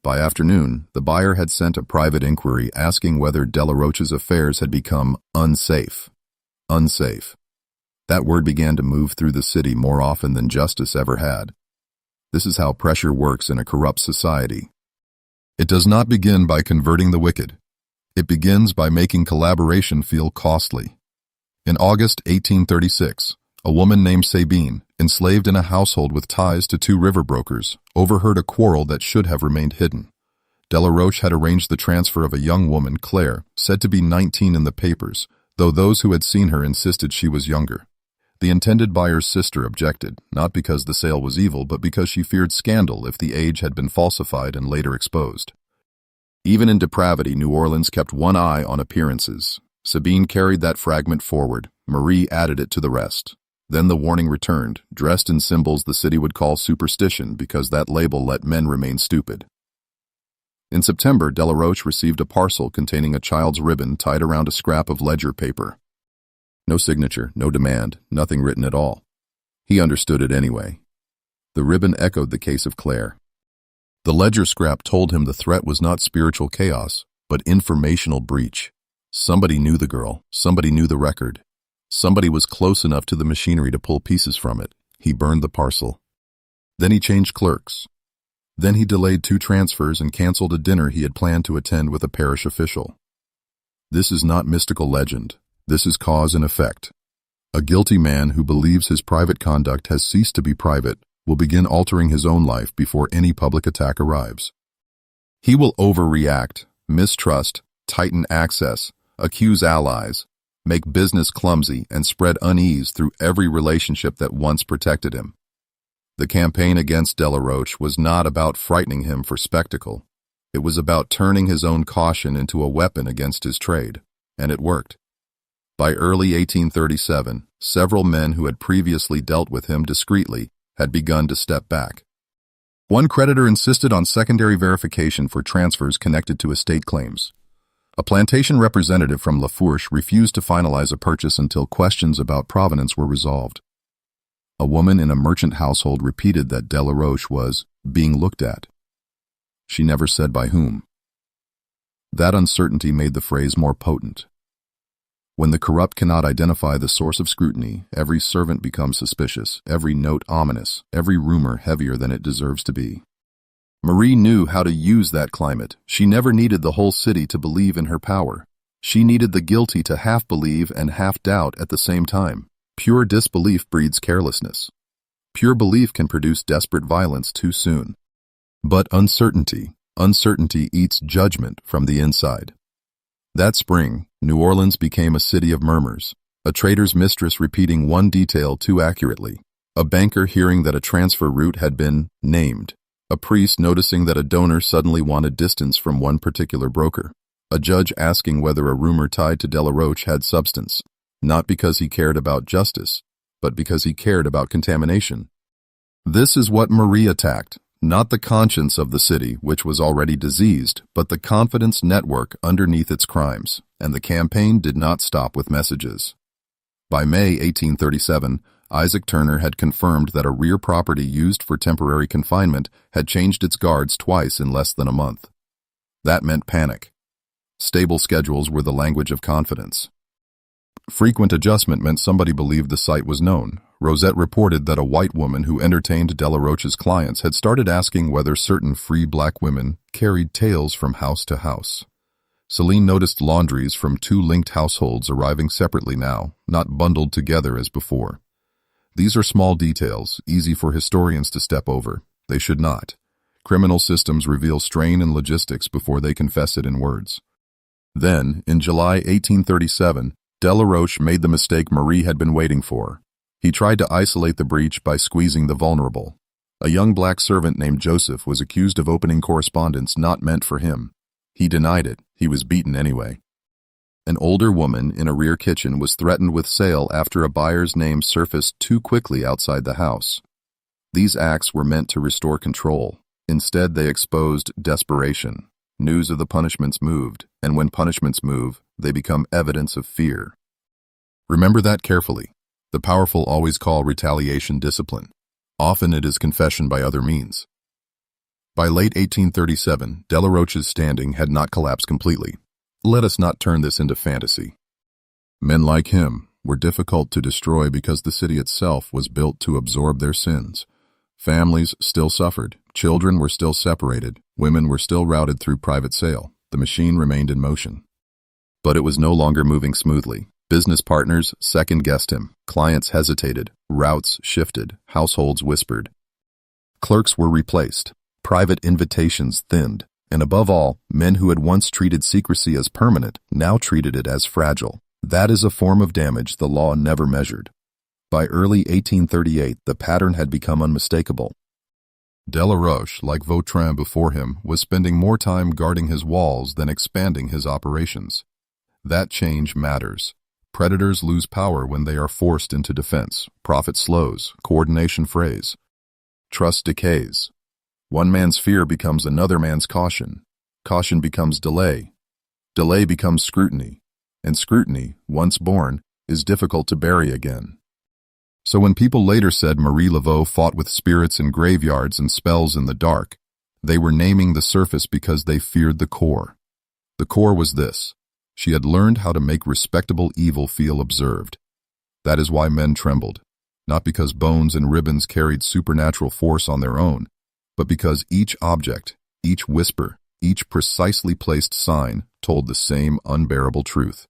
Speaker 1: By afternoon, the buyer had sent a private inquiry asking whether Delar Roche's affairs had become unsafe. Unsafe. That word began to move through the city more often than justice ever had. This is how pressure works in a corrupt society. It does not begin by converting the wicked. It begins by making collaboration feel costly. In August 1836, a woman named Sabine, enslaved in a household with ties to 2 river brokers, overheard a quarrel that should have remained hidden. Delar Roche had arranged the transfer of a young woman, Claire, said to be 19 in the papers, though those who had seen her insisted she was younger. The intended buyer's sister objected, not because the sale was evil, but because she feared scandal if the age had been falsified and later exposed. Even in depravity, New Orleans kept one eye on appearances. Sabine carried that fragment forward. Marie added it to the rest. Then the warning returned, dressed in symbols the city would call superstition because that label let men remain stupid. In September, Delar Roche received a parcel containing a child's ribbon tied around a scrap of ledger paper. No signature, no demand, nothing written at all. He understood it anyway. The ribbon echoed the case of Claire. The ledger scrap told him the threat was not spiritual chaos, but informational breach. Somebody knew the girl, somebody knew the record. Somebody was close enough to the machinery to pull pieces from it. He burned the parcel. Then he changed clerks. Then he delayed 2 transfers and canceled a dinner he had planned to attend with a parish official. This is not mystical legend. This is cause and effect. A guilty man who believes his private conduct has ceased to be private will begin altering his own life before any public attack arrives. He will overreact, mistrust, tighten access, accuse allies, make business clumsy, and spread unease through every relationship that once protected him. The campaign against Delar Roche was not about frightening him for spectacle. It was about turning his own caution into a weapon against his trade, and it worked. By early 1837, several men who had previously dealt with him discreetly had begun to step back. One creditor insisted on secondary verification for transfers connected to estate claims. A plantation representative from La Fourche refused to finalize a purchase until questions about provenance were resolved. A woman in a merchant household repeated that Delar Roche was being looked at. She never said by whom. That uncertainty made the phrase more potent. When the corrupt cannot identify the source of scrutiny, every servant becomes suspicious, every note ominous, every rumor heavier than it deserves to be. Marie knew how to use that climate. She never needed the whole city to believe in her power. She needed the guilty to half believe and half doubt at the same time. Pure disbelief breeds carelessness. Pure belief can produce desperate violence too soon. But uncertainty eats judgment from the inside. That spring, New Orleans became a city of murmurs, a trader's mistress repeating one detail too accurately, a banker hearing that a transfer route had been named, a priest noticing that a donor suddenly wanted distance from one particular broker, a judge asking whether a rumor tied to Delar Roche had substance, not because he cared about justice, but because he cared about contamination. This is what Marie attacked. Not the conscience of the city, which was already diseased, but the confidence network underneath its crimes, and the campaign did not stop with messages. By May 1837, Isaac Turner had confirmed that a rear property used for temporary confinement had changed its guards twice in less than a month. That meant panic. Stable schedules were the language of confidence. Frequent adjustment meant somebody believed the site was known. Rosette reported that a white woman who entertained Delar Roche's clients had started asking whether certain free black women carried tails from house to house. Celine noticed laundries from two linked households arriving separately now, not bundled together as before. These are small details, easy for historians to step over. They should not. Criminal systems reveal strain in logistics before they confess it in words. Then, in July 1837, Delar Roche made the mistake Marie had been waiting for. He tried to isolate the breach by squeezing the vulnerable. A young black servant named Joseph was accused of opening correspondence not meant for him. He denied it. He was beaten anyway. An older woman in a rear kitchen was threatened with sale after a buyer's name surfaced too quickly outside the house. These acts were meant to restore control. Instead, they exposed desperation. News of the punishments moved, and when punishments move, they become evidence of fear. Remember that carefully. The powerful always call retaliation discipline. Often it is confession by other means. By late 1837, Delar Roche's standing had not collapsed completely. Let us not turn this into fantasy. Men like him were difficult to destroy because the city itself was built to absorb their sins. Families still suffered, children were still separated, women were still routed through private sale. The machine remained in motion. But it was no longer moving smoothly. Business partners second-guessed him, clients hesitated, routes shifted, households whispered. Clerks were replaced, private invitations thinned, and above all, men who had once treated secrecy as permanent now treated it as fragile. That is a form of damage the law never measured. By early 1838, the pattern had become unmistakable. Delar Roche, like Votran before him, was spending more time guarding his walls than expanding his operations. That change matters. Predators lose power when they are forced into defense. Profit slows. Coordination frays. Trust decays. One man's fear becomes another man's caution. Caution becomes delay. Delay becomes scrutiny. And scrutiny, once born, is difficult to bury again. So when people later said Marie Laveau fought with spirits in graveyards and spells in the dark, they were naming the surface because they feared the core. The core was this. She had learned how to make respectable evil feel observed. That is why men trembled, not because bones and ribbons carried supernatural force on their own, but because each object, each whisper, each precisely placed sign told the same unbearable truth.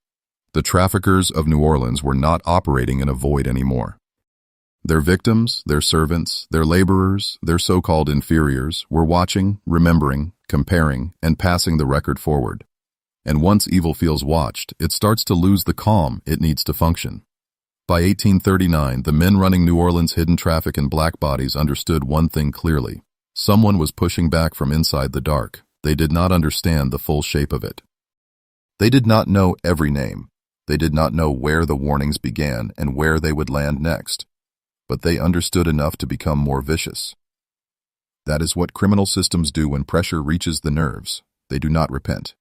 Speaker 1: The traffickers of New Orleans were not operating in a void anymore. Their victims, their servants, their laborers, their so-called inferiors were watching, remembering, comparing, and passing the record forward. And once evil feels watched, it starts to lose the calm it needs to function. By 1839, the men running New Orleans' hidden traffic in black bodies understood one thing clearly. Someone was pushing back from inside the dark. They did not understand the full shape of it. They did not know every name. They did not know where the warnings began and where they would land next. But they understood enough to become more vicious. That is what criminal systems do when pressure reaches the nerves. They do not repent.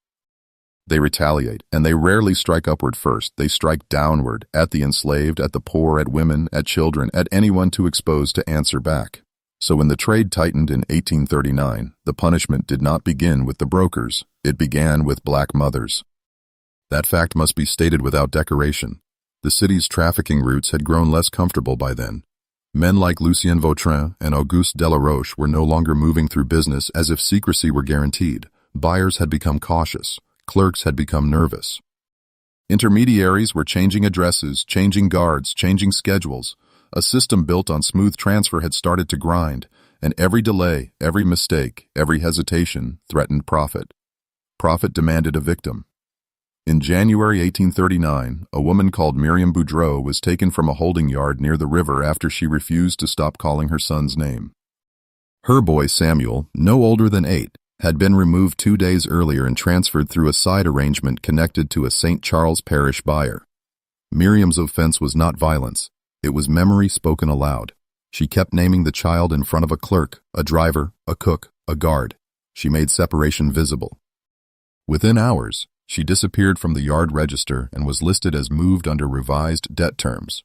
Speaker 1: They retaliate, and they rarely strike upward first. They strike downward, at the enslaved, at the poor, at women, at children, at anyone too exposed to answer back. So when the trade tightened in 1839, the punishment did not begin with the brokers. It began with black mothers. That fact must be stated without decoration. The city's trafficking routes had grown less comfortable by then. Men like Lucien Votran and Auguste Delar Roche were no longer moving through business as if secrecy were guaranteed. Buyers had become cautious. Clerks had become nervous. Intermediaries were changing addresses, changing guards, changing schedules. A system built on smooth transfer had started to grind, and every delay, every mistake, every hesitation threatened profit. Profit demanded a victim. In January 1839, a woman called Miriam Boudreau was taken from a holding yard near the river after she refused to stop calling her son's name. Her boy Samuel, no older than 8, had been removed 2 days earlier and transferred through a side arrangement connected to a St. Charles Parish buyer. Miriam's offense was not violence. It was memory spoken aloud. She kept naming the child in front of a clerk, a driver, a cook, a guard. She made separation visible. Within hours, she disappeared from the yard register and was listed as moved under revised debt terms.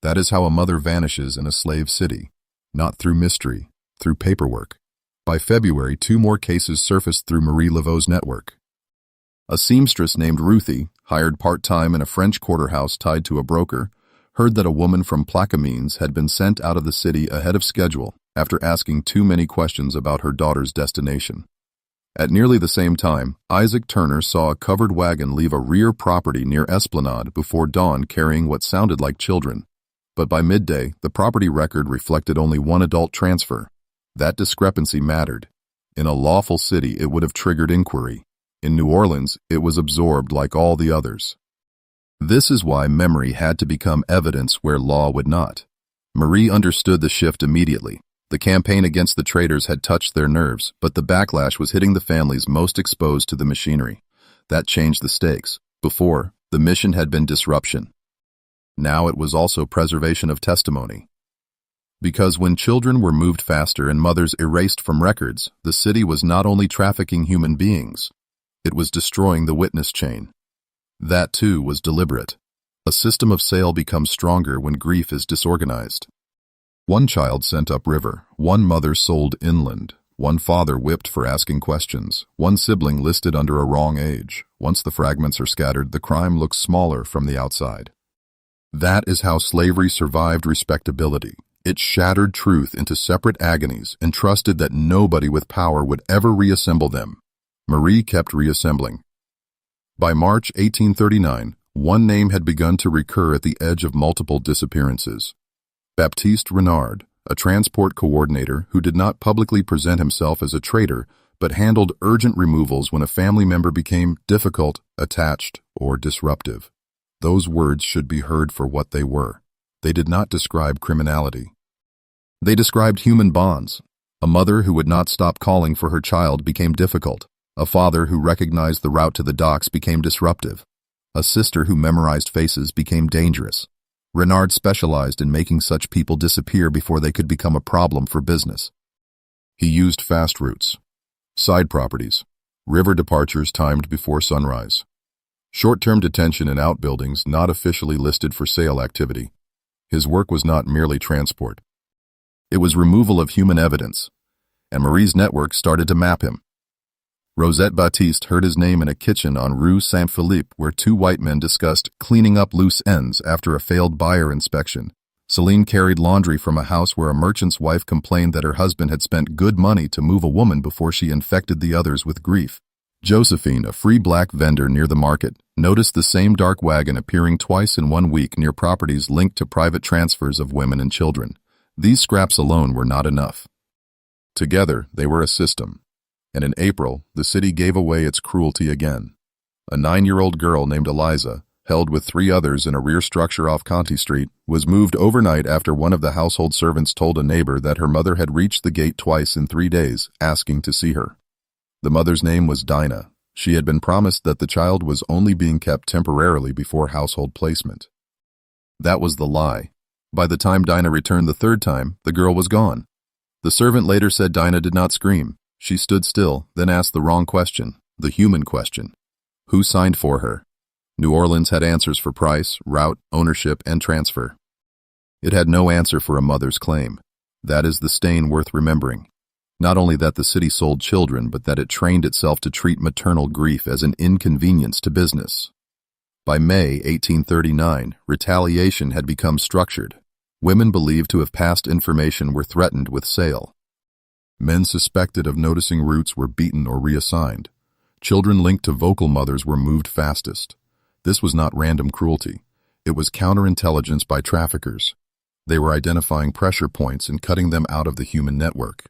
Speaker 1: That is how a mother vanishes in a slave city, not through mystery, through paperwork. By February, 2 more cases surfaced through Marie Laveau's network. A seamstress named Ruthie, hired part-time in a French quarter house tied to a broker, heard that a woman from Plaquemines had been sent out of the city ahead of schedule after asking too many questions about her daughter's destination. At nearly the same time, Isaac Turner saw a covered wagon leave a rear property near Esplanade before dawn carrying what sounded like children. But by midday, the property record reflected only 1 adult transfer. That discrepancy mattered. In a lawful city, it would have triggered inquiry. In New Orleans, it was absorbed like all the others. This is why memory had to become evidence where law would not. Marie understood the shift immediately. The campaign against the traitors had touched their nerves, but the backlash was hitting the families most exposed to the machinery. That changed the stakes. Before, the mission had been disruption. Now it was also preservation of testimony. Because when children were moved faster and mothers erased from records, the city was not only trafficking human beings, it was destroying the witness chain. That, too, was deliberate. A system of sale becomes stronger when grief is disorganized. 1 child sent upriver, 1 mother sold inland, 1 father whipped for asking questions, 1 sibling listed under a wrong age. Once the fragments are scattered, the crime looks smaller from the outside. That is how slavery survived respectability. It shattered truth into separate agonies and trusted that nobody with power would ever reassemble them. Marie kept reassembling. By March 1839, 1 name had begun to recur at the edge of multiple disappearances. Baptiste Renard, a transport coordinator who did not publicly present himself as a traitor, but handled urgent removals when a family member became difficult, attached, or disruptive. Those words should be heard for what they were. They did not describe criminality. They described human bonds. A mother who would not stop calling for her child became difficult. A father who recognized the route to the docks became disruptive. A sister who memorized faces became dangerous. Renard specialized in making such people disappear before they could become a problem for business. He used fast routes, side properties, river departures timed before sunrise, short-term detention in outbuildings not officially listed for sale activity. His work was not merely transport. It was removal of human evidence, and Marie's network started to map him. Rosette Baptiste heard his name in a kitchen on Rue Saint-Philippe where 2 white men discussed cleaning up loose ends after a failed buyer inspection. Celine carried laundry from a house where a merchant's wife complained that her husband had spent good money to move a woman before she infected the others with grief. Josephine, a free black vendor near the market, noticed the same dark wagon appearing twice in 1 week near properties linked to private transfers of women and children. These scraps alone were not enough. Together, they were a system. And in April, the city gave away its cruelty again. A 9-year-old girl named Eliza, held with 3 others in a rear structure off Conti Street, was moved overnight after one of the household servants told a neighbor that her mother had reached the gate twice in 3 days, asking to see her. The mother's name was Dinah. She had been promised that the child was only being kept temporarily before household placement. That was the lie. By the time Dinah returned the 3rd time, the girl was gone. The servant later said Dinah did not scream. She stood still, then asked the wrong question, the human question. Who signed for her? New Orleans had answers for price, route, ownership, and transfer. It had no answer for a mother's claim. That is the stain worth remembering. Not only that the city sold children, but that it trained itself to treat maternal grief as an inconvenience to business. By May 1839, retaliation had become structured. Women believed to have passed information were threatened with sale. Men suspected of noticing roots were beaten or reassigned. Children linked to vocal mothers were moved fastest. This was not random cruelty. It was counterintelligence by traffickers. They were identifying pressure points and cutting them out of the human network.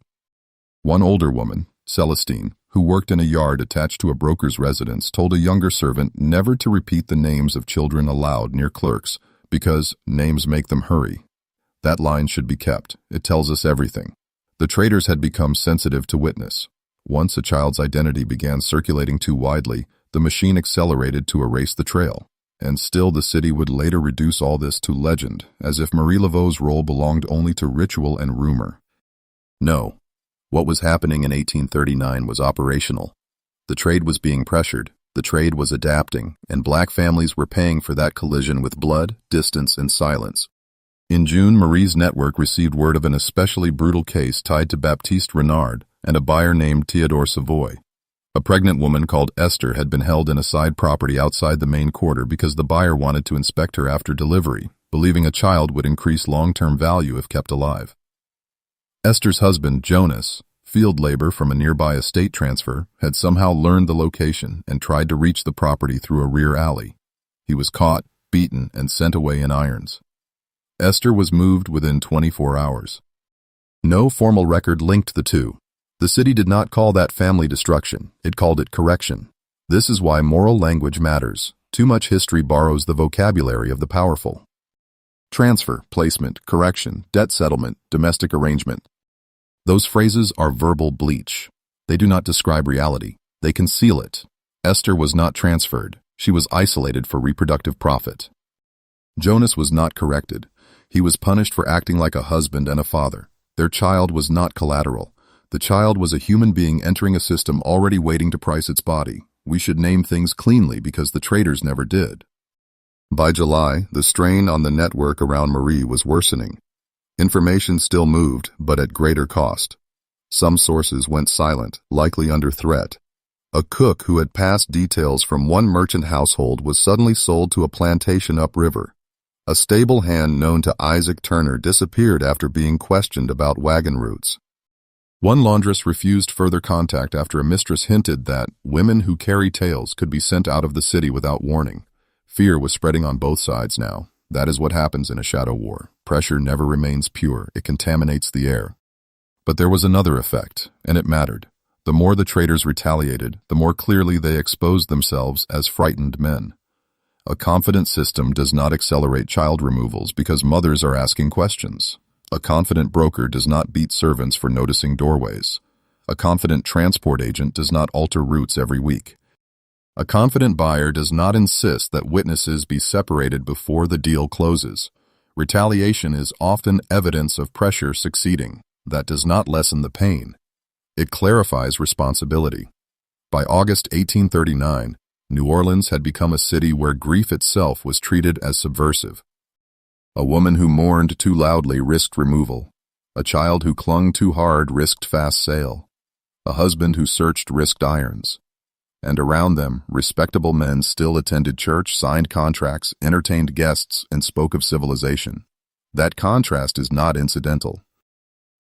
Speaker 1: One older woman, Celestine, who worked in a yard attached to a broker's residence, told a younger servant never to repeat the names of children aloud near clerks because names make them hurry. That line should be kept. It tells us everything. The traders had become sensitive to witness. Once a child's identity began circulating too widely, the machine accelerated to erase the trail. And still the city would later reduce all this to legend, as if Marie Laveau's role belonged only to ritual and rumor. No. What was happening in 1839 was operational. The trade was being pressured, the trade was adapting, and black families were paying for that collision with blood, distance, and silence. In June, Marie's network received word of an especially brutal case tied to Baptiste Renard and a buyer named Théodore Savoy. A pregnant woman called Esther had been held in a side property outside the main quarter because the buyer wanted to inspect her after delivery, believing a child would increase long-term value if kept alive. Esther's husband, Jonas, field labor from a nearby estate transfer, had somehow learned the location and tried to reach the property through a rear alley. He was caught, beaten, and sent away in irons. Esther was moved within 24 hours. No formal record linked the two. The city did not call that family destruction, it called it correction. This is why moral language matters. Too much history borrows the vocabulary of the powerful. Transfer, placement, correction, debt settlement, domestic arrangement. Those phrases are verbal bleach. They do not describe reality. They conceal it. Esther was not transferred. She was isolated for reproductive profit. Jonas was not corrected. He was punished for acting like a husband and a father. Their child was not collateral. The child was a human being entering a system already waiting to price its body. We should name things cleanly because the traders never did. By July, the strain on the network around Marie was worsening. Information still moved, but at greater cost. Some sources went silent, likely under threat. A cook who had passed details from one merchant household was suddenly sold to a plantation upriver. A stable hand known to Isaac Turner disappeared after being questioned about wagon routes. One laundress refused further contact after a mistress hinted that women who carry tails could be sent out of the city without warning. Fear was spreading on both sides now. That is what happens in a shadow war. Pressure never remains pure. It contaminates the air. But there was another effect, and it mattered. The more the traders retaliated, the more clearly they exposed themselves as frightened men. A confident system does not accelerate child removals because mothers are asking questions. A confident broker does not beat servants for noticing doorways. A confident transport agent does not alter routes every week. A confident buyer does not insist that witnesses be separated before the deal closes. Retaliation is often evidence of pressure succeeding. That does not lessen the pain. It clarifies responsibility. By August 1839, New Orleans had become a city where grief itself was treated as subversive. A woman who mourned too loudly risked removal. A child who clung too hard risked fast sale. A husband who searched risked irons. And around them, respectable men still attended church, signed contracts, entertained guests, and spoke of civilization. That contrast is not incidental.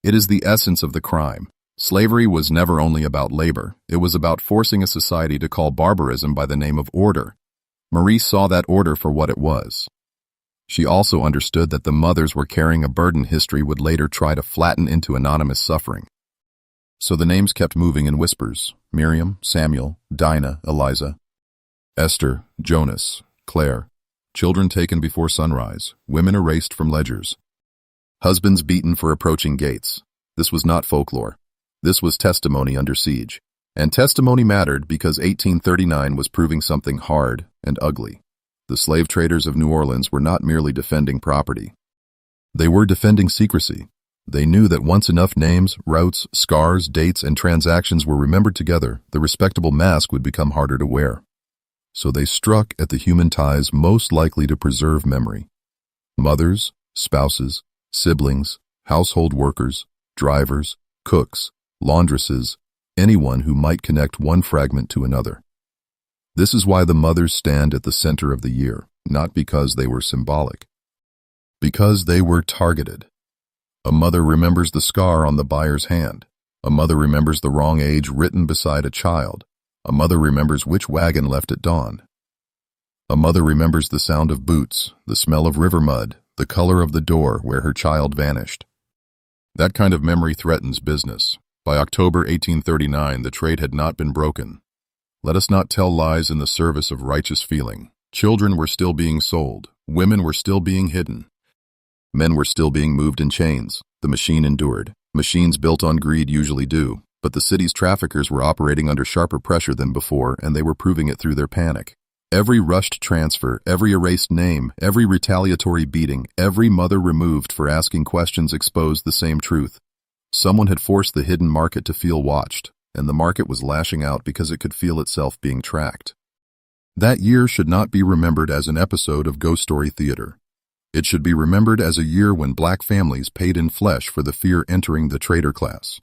Speaker 1: It is the essence of the crime. Slavery was never only about labor. It was about forcing a society to call barbarism by the name of order. Marie saw that order for what it was. She also understood that the mothers were carrying a burden history would later try to flatten into anonymous suffering. So the names kept moving in whispers. Miriam, Samuel, Dinah, Eliza, Esther, Jonas, Claire. Children taken before sunrise. Women erased from ledgers. Husbands beaten for approaching gates. This was not folklore. This was testimony under siege. And testimony mattered because 1839 was proving something hard and ugly. The slave traders of New Orleans were not merely defending property. They were defending secrecy. They knew that once enough names, routes, scars, dates, and transactions were remembered together, the respectable mask would become harder to wear. So they struck at the human ties most likely to preserve memory. Mothers, spouses, siblings, household workers, drivers, cooks, laundresses, anyone who might connect one fragment to another. This is why the mothers stand at the center of the year, not because they were symbolic. Because they were targeted. A mother remembers the scar on the buyer's hand. A mother remembers the wrong age written beside a child. A mother remembers which wagon left at dawn. A mother remembers the sound of boots, the smell of river mud, the color of the door where her child vanished. That kind of memory threatens business. By October 1839, the trade had not been broken. Let us not tell lies in the service of righteous feeling. Children were still being sold. Women were still being hidden. Men were still being moved in chains. The machine endured. Machines built on greed usually do, but the city's traffickers were operating under sharper pressure than before, and they were proving it through their panic. Every rushed transfer, every erased name, every retaliatory beating, every mother removed for asking questions exposed the same truth. Someone had forced the hidden market to feel watched, and the market was lashing out because it could feel itself being tracked. That year should not be remembered as an episode of ghost story theater. It should be remembered as a year when black families paid in flesh for the fear entering the trader class.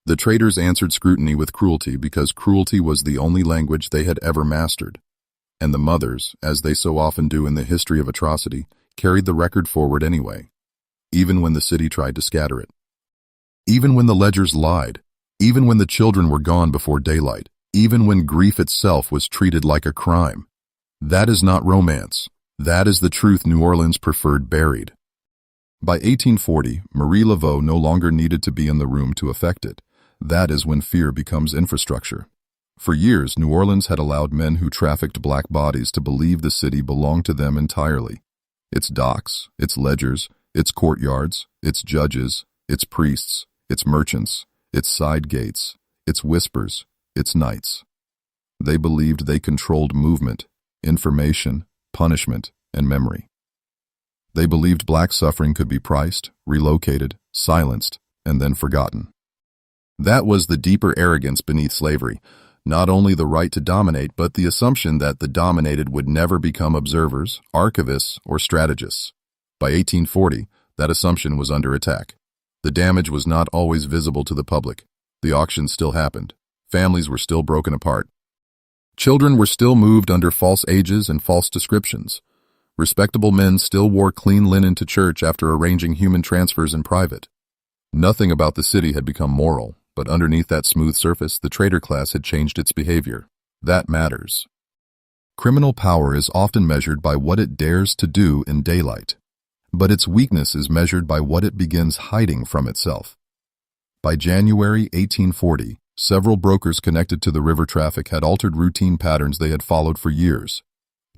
Speaker 1: The traders answered scrutiny with cruelty because cruelty was the only language they had ever mastered. And the mothers, as they so often do in the history of atrocity, carried the record forward anyway, even when the city tried to scatter it. Even when the ledgers lied, even when the children were gone before daylight, even when grief itself was treated like a crime. That is not romance. That is the truth New Orleans preferred buried. By 1840, Marie Laveau no longer needed to be in the room to affect it. That is when fear becomes infrastructure. For years, New Orleans had allowed men who trafficked black bodies to believe the city belonged to them entirely. Its docks, its ledgers, its courtyards, its judges, its priests, its merchants, its side gates, its whispers, its nights. They believed they controlled movement, information, punishment, and memory. They believed black suffering could be priced, relocated, silenced, and then forgotten. That was the deeper arrogance beneath slavery. Not only the right to dominate, but the assumption that the dominated would never become observers, archivists, or strategists. By 1840, that assumption was under attack. The damage was not always visible to the public. The auctions still happened. Families were still broken apart. Children were still moved under false ages and false descriptions. Respectable men still wore clean linen to church after arranging human transfers in private. Nothing about the city had become moral. But underneath that smooth surface, the trader class had changed its behavior. That matters. Criminal power is often measured by what it dares to do in daylight, but its weakness is measured by what it begins hiding from itself. By January 1840, several brokers connected to the river traffic had altered routine patterns they had followed for years.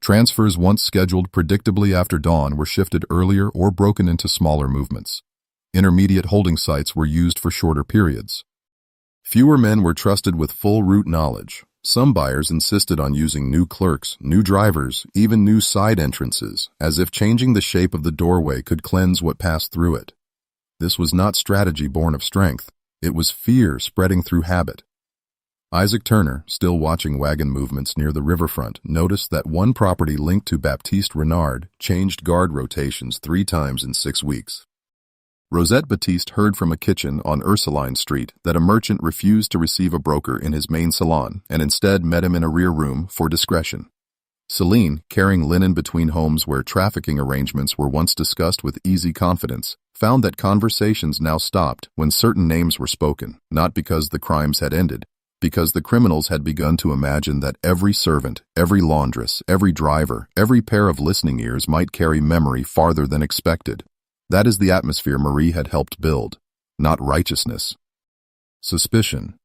Speaker 1: Transfers once scheduled predictably after dawn were shifted earlier or broken into smaller movements. Intermediate holding sites were used for shorter periods. Fewer men were trusted with full route knowledge. Some buyers insisted on using new clerks, new drivers, even new side entrances, as if changing the shape of the doorway could cleanse what passed through it. This was not strategy born of strength. It was fear spreading through habit. Isaac Turner, still watching wagon movements near the riverfront, noticed that one property linked to Baptiste Renard changed guard rotations 3 times in 6 weeks. Rosette Batiste heard from a kitchen on Ursuline Street that a merchant refused to receive a broker in his main salon and instead met him in a rear room for discretion. Celine, carrying linen between homes where trafficking arrangements were once discussed with easy confidence, found that conversations now stopped when certain names were spoken, not because the crimes had ended, because the criminals had begun to imagine that every servant, every laundress, every driver, every pair of listening ears might carry memory farther than expected. That is the atmosphere Marie had helped build, not righteousness. Suspicion.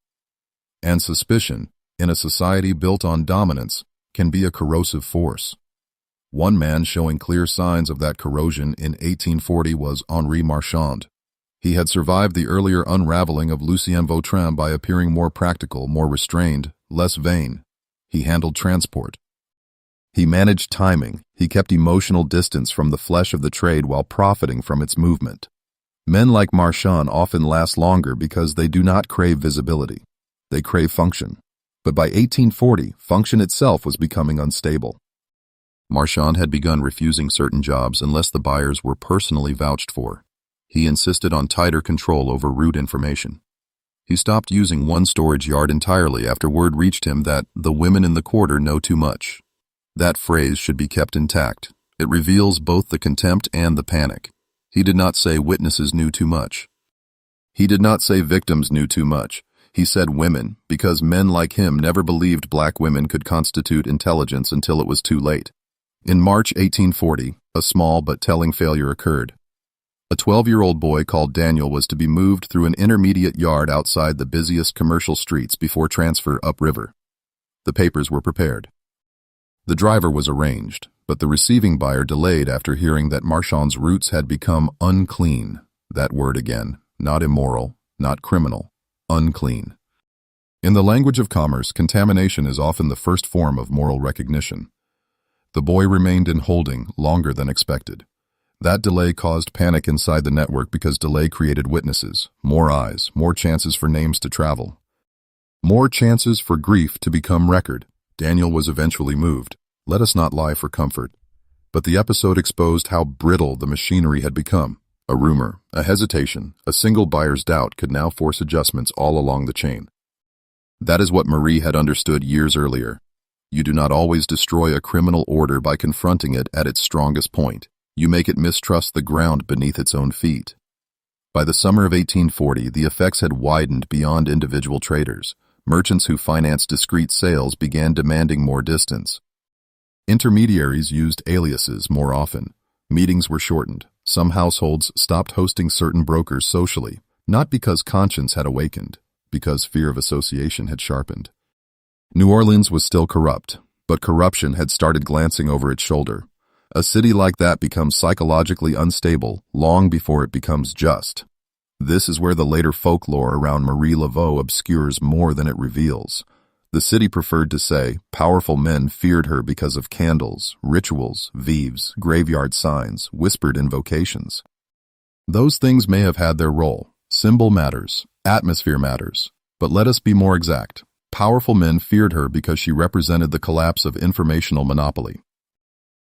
Speaker 1: And suspicion, in a society built on dominance, can be a corrosive force. One man showing clear signs of that corrosion in 1840 was Henri Marchand. He had survived the earlier unraveling of Lucien Votran by appearing more practical, more restrained, less vain. He handled transport. He managed timing. He kept emotional distance from the flesh of the trade while profiting from its movement. Men like Marchand often last longer because they do not crave visibility. They crave function. But by 1840, function itself was becoming unstable. Marchand had begun refusing certain jobs unless the buyers were personally vouched for. He insisted on tighter control over route information. He stopped using one storage yard entirely after word reached him that the women in the quarter know too much. That phrase should be kept intact. It reveals both the contempt and the panic. He did not say witnesses knew too much. He did not say victims knew too much. He said women, because men like him never believed black women could constitute intelligence until it was too late. In March 1840, a small but telling failure occurred. A 12-year-old boy called Daniel was to be moved through an intermediate yard outside the busiest commercial streets before transfer upriver. The papers were prepared. The driver was arranged, but the receiving buyer delayed after hearing that Marchand's roots had become unclean. That word again, not immoral, not criminal, unclean. In the language of commerce, contamination is often the first form of moral recognition. The boy remained in holding longer than expected. That delay caused panic inside the network because delay created witnesses, more eyes, more chances for names to travel. More chances for grief to become record. Daniel was eventually moved. Let us not lie for comfort. But the episode exposed how brittle the machinery had become. A rumor, a hesitation, a single buyer's doubt could now force adjustments all along the chain. That is what Marie had understood years earlier. You do not always destroy a criminal order by confronting it at its strongest point. You make it mistrust the ground beneath its own feet. By the summer of 1840, the effects had widened beyond individual traders. Merchants who financed discreet sales began demanding more distance. Intermediaries used aliases more often. Meetings were shortened. Some households stopped hosting certain brokers socially, not because conscience had awakened, because fear of association had sharpened. New Orleans was still corrupt, but corruption had started glancing over its shoulder. A city like that becomes psychologically unstable long before it becomes just. This is where the later folklore around Marie Laveau obscures more than it reveals. The city preferred to say powerful men feared her because of candles, rituals, vives, graveyard signs, whispered invocations. Those things may have had their role. Symbol matters, atmosphere matters. But let us be more exact. Powerful men feared her because she represented the collapse of informational monopoly.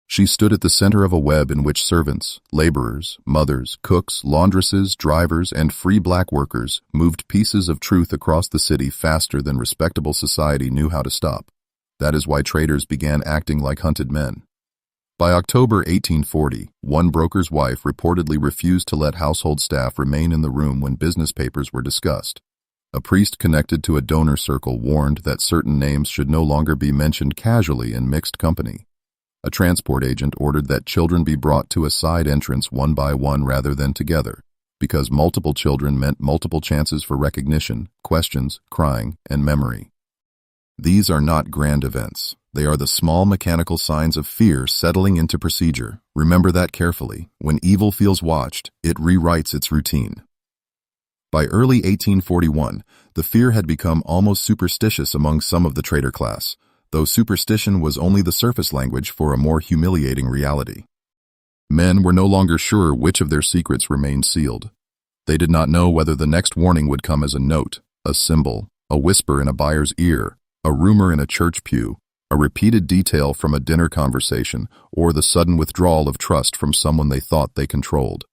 Speaker 1: She stood at the center of a web in which servants, laborers, mothers, cooks, laundresses, drivers, and free black workers moved pieces of truth across the city faster than respectable society knew how to stop. That is why traders began acting like hunted men. By October 1840, one broker's wife reportedly refused to let household staff remain in the room when business papers were discussed. A priest connected to a donor circle warned that certain names should no longer be mentioned casually in mixed company. A transport agent ordered that children be brought to a side entrance one by one rather than together, because multiple children meant multiple chances for recognition, questions, crying, and memory. These are not grand events. They are the small mechanical signs of fear settling into procedure. Remember that carefully. When evil feels watched, it rewrites its routine. By early 1841, the fear had become almost superstitious among some of the trader class, though superstition was only the surface language for a more humiliating reality. Men were no longer sure which of their secrets remained sealed. They did not know whether the next warning would come as a note, a symbol, a whisper in a buyer's ear, a rumor in a church pew, a repeated detail from a dinner conversation, or the sudden withdrawal of trust from someone they thought they controlled.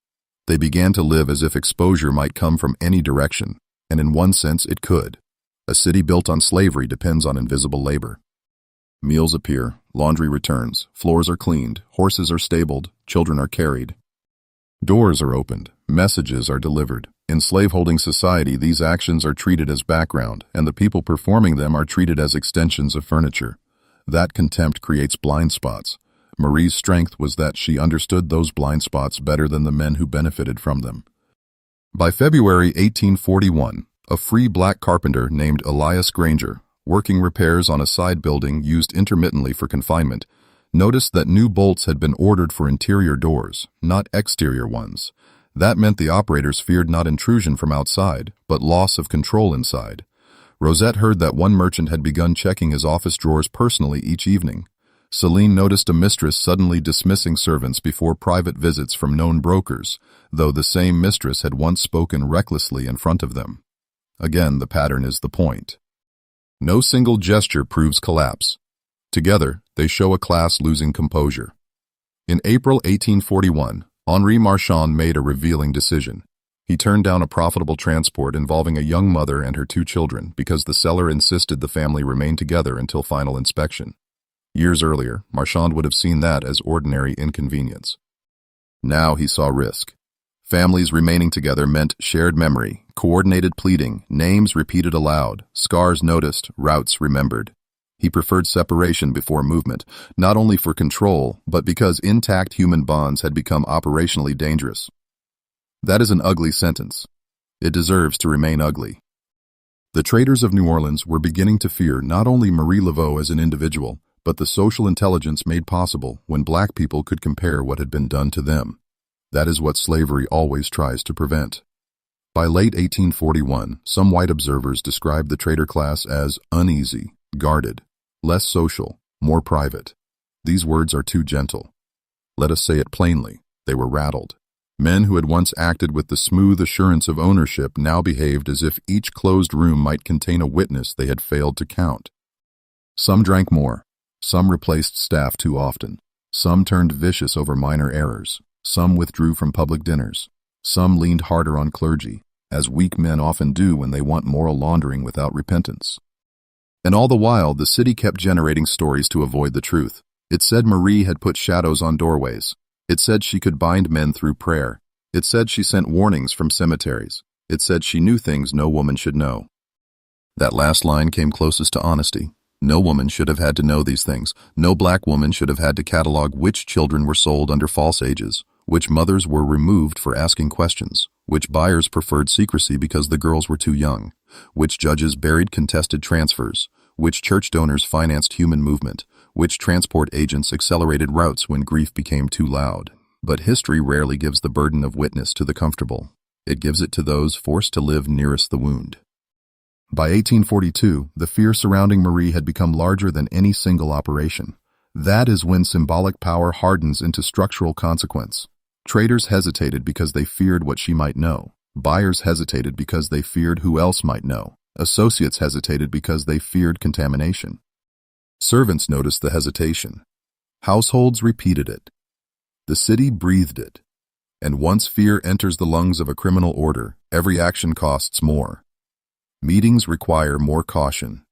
Speaker 1: They began to live as if exposure might come from any direction, and in one sense it could. A city built on slavery depends on invisible labor. Meals appear, laundry returns, floors are cleaned, horses are stabled, children are carried. Doors are opened, messages are delivered. In slaveholding society, these actions are treated as background, and the people performing them are treated as extensions of furniture. That contempt creates blind spots. Marie's strength was that she understood those blind spots better than the men who benefited from them. By February 1841, a free black carpenter named Elias Granger, working repairs on a side building used intermittently for confinement, noticed that new bolts had been ordered for interior doors, not exterior ones. That meant the operators feared not intrusion from outside, but loss of control inside. Rosette heard that one merchant had begun checking his office drawers personally each evening. Celine noticed a mistress suddenly dismissing servants before private visits from known brokers, though the same mistress had once spoken recklessly in front of them. Again, the pattern is the point. No single gesture proves collapse. Together, they show a class losing composure. In April 1841, Henri Marchand made a revealing decision. He turned down a profitable transport involving a young mother and her 2 children because the seller insisted the family remain together until final inspection. Years earlier, Marchand would have seen that as ordinary inconvenience. Now he saw risk. Families remaining together meant shared memory, coordinated pleading, names repeated aloud, scars noticed, routes remembered. He preferred separation before movement, not only for control, but because intact human bonds had become operationally dangerous. That is an ugly sentence. It deserves to remain ugly. The traders of New Orleans were beginning to fear not only Marie Laveau as an individual, but the social intelligence made possible when black people could compare what had been done to them. That is what slavery always tries to prevent. By late 1841, some white observers described the trader class as uneasy, guarded, less social, more private. These words are too gentle. Let us say it plainly, they were rattled. Men who had once acted with the smooth assurance of ownership now behaved as if each closed room might contain a witness they had failed to count. Some drank more. Some replaced staff too often. Some turned vicious over minor errors. Some withdrew from public dinners. Some leaned harder on clergy, as weak men often do when they want moral laundering without repentance. And all the while, the city kept generating stories to avoid the truth. It said Marie had put shadows on doorways. It said she could bind men through prayer. It said she sent warnings from cemeteries. It said she knew things no woman should know. That last line came closest to honesty. No woman should have had to know these things. No black woman should have had to catalog which children were sold under false ages, which mothers were removed for asking questions, which buyers preferred secrecy because the girls were too young, which judges buried contested transfers, which church donors financed human movement, which transport agents accelerated routes when grief became too loud. But history rarely gives the burden of witness to the comfortable. It gives it to those forced to live nearest the wound. By 1842, the fear surrounding Marie had become larger than any single operation. That is when symbolic power hardens into structural consequence. Traders hesitated because they feared what she might know. Buyers hesitated because they feared who else might know. Associates hesitated because they feared contamination. Servants noticed the hesitation. Households repeated it. The city breathed it. And once fear enters the lungs of a criminal order, every action costs more. Meetings require more caution.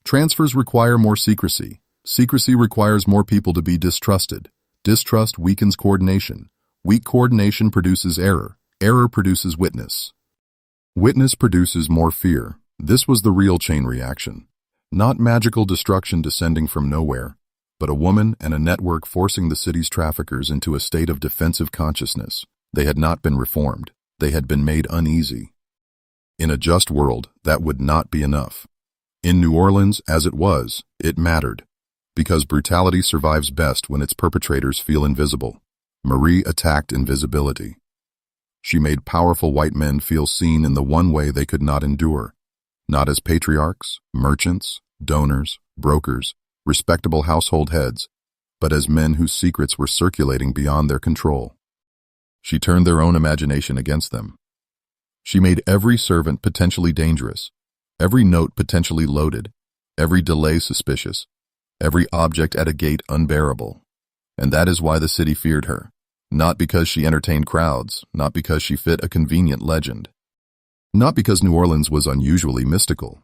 Speaker 1: Transfers require more secrecy. Secrecy requires more people to be distrusted. Distrust weakens coordination. Weak coordination produces error. Error produces witness. Witness produces more fear. This was the real chain reaction. Not magical destruction descending from nowhere, but a woman and a network forcing the city's traffickers into a state of defensive consciousness. They had not been reformed. They had been made uneasy. In a just world, that would not be enough. In New Orleans, as it was, it mattered. Because brutality survives best when its perpetrators feel invisible. Marie attacked invisibility. She made powerful white men feel seen in the one way they could not endure. Not as patriarchs, merchants, donors, brokers, respectable household heads, but as men whose secrets were circulating beyond their control. She turned their own imagination against them. She made every servant potentially dangerous, every note potentially loaded, every delay suspicious, every object at a gate unbearable. And that is why the city feared her. Not because she entertained crowds, not because she fit a convenient legend. Not because New Orleans was unusually mystical.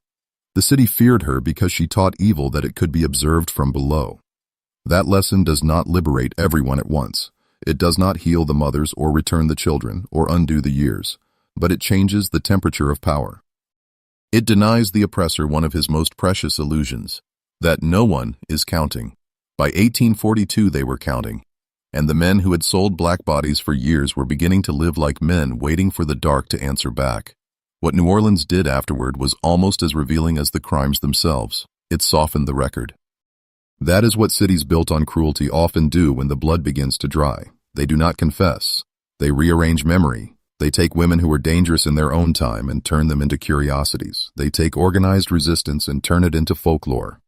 Speaker 1: The city feared her because she taught evil that it could be observed from below. That lesson does not liberate everyone at once. It does not heal the mothers or return the children or undo the years, but it changes the temperature of power. It denies the oppressor one of his most precious illusions, that no one is counting. By 1842 they were counting, and the men who had sold black bodies for years were beginning to live like men waiting for the dark to answer back. What New Orleans did afterward was almost as revealing as the crimes themselves. It softened the record. That is what cities built on cruelty often do when the blood begins to dry. They do not confess. They rearrange memory. They take women who were dangerous in their own time and turn them into curiosities. They take organized resistance and turn it into folklore.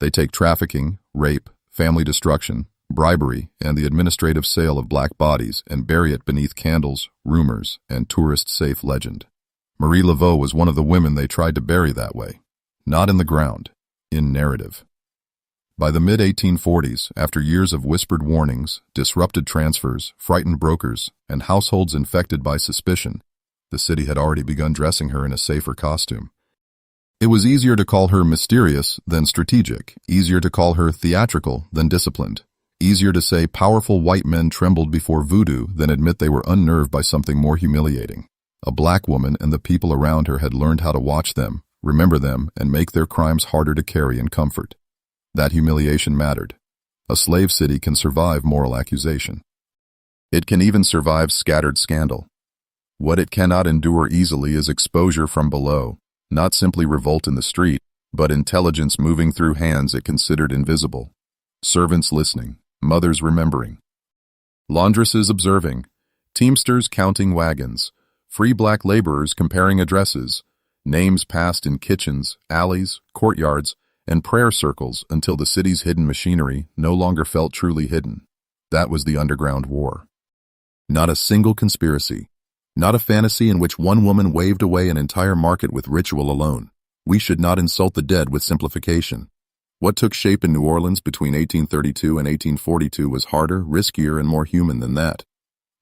Speaker 1: They take trafficking, rape, family destruction, bribery, and the administrative sale of black bodies and bury it beneath candles, rumors, and tourist-safe legend. Marie Laveau was one of the women they tried to bury that way. Not in the ground, in narrative. By the mid-1840s, after years of whispered warnings, disrupted transfers, frightened brokers, and households infected by suspicion, the city had already begun dressing her in a safer costume. It was easier to call her mysterious than strategic, easier to call her theatrical than disciplined, easier to say powerful white men trembled before voodoo than admit they were unnerved by something more humiliating. A black woman and the people around her had learned how to watch them, remember them, and make their crimes harder to carry in comfort. That humiliation mattered. A slave city can survive moral accusation. It can even survive scattered scandal. What it cannot endure easily is exposure from below, not simply revolt in the street, but intelligence moving through hands it considered invisible. Servants listening, mothers remembering. Laundresses observing, teamsters counting wagons, free black laborers comparing addresses, names passed in kitchens, alleys, courtyards, and prayer circles until the city's hidden machinery no longer felt truly hidden. That was the underground war. Not a single conspiracy. Not a fantasy in which one woman waved away an entire market with ritual alone. We should not insult the dead with simplification. What took shape in New Orleans between 1832 and 1842 was harder, riskier, and more human than that.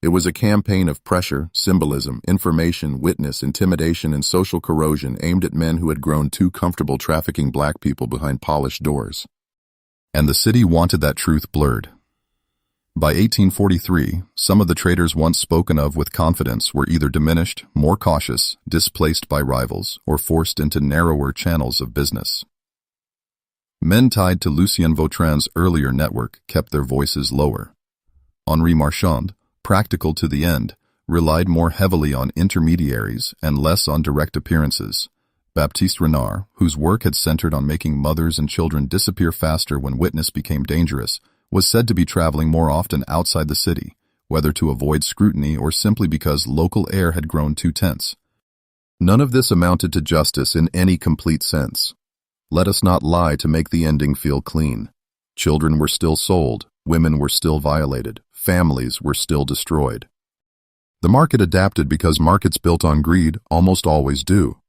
Speaker 1: It was a campaign of pressure, symbolism, information, witness, intimidation, and social corrosion aimed at men who had grown too comfortable trafficking black people behind polished doors. And the city wanted that truth blurred. By 1843, some of the traders once spoken of with confidence were either diminished, more cautious, displaced by rivals, or forced into narrower channels of business. Men tied to Lucien Votran's earlier network kept their voices lower. Henri Marchand, practical to the end, relied more heavily on intermediaries and less on direct appearances. Baptiste Renard, whose work had centered on making mothers and children disappear faster when witness became dangerous, was said to be traveling more often outside the city, whether to avoid scrutiny or simply because local air had grown too tense. None of this amounted to justice in any complete sense. Let us not lie to make the ending feel clean. Children were still sold, women were still violated, families were still destroyed. The market adapted because markets built on greed almost always do.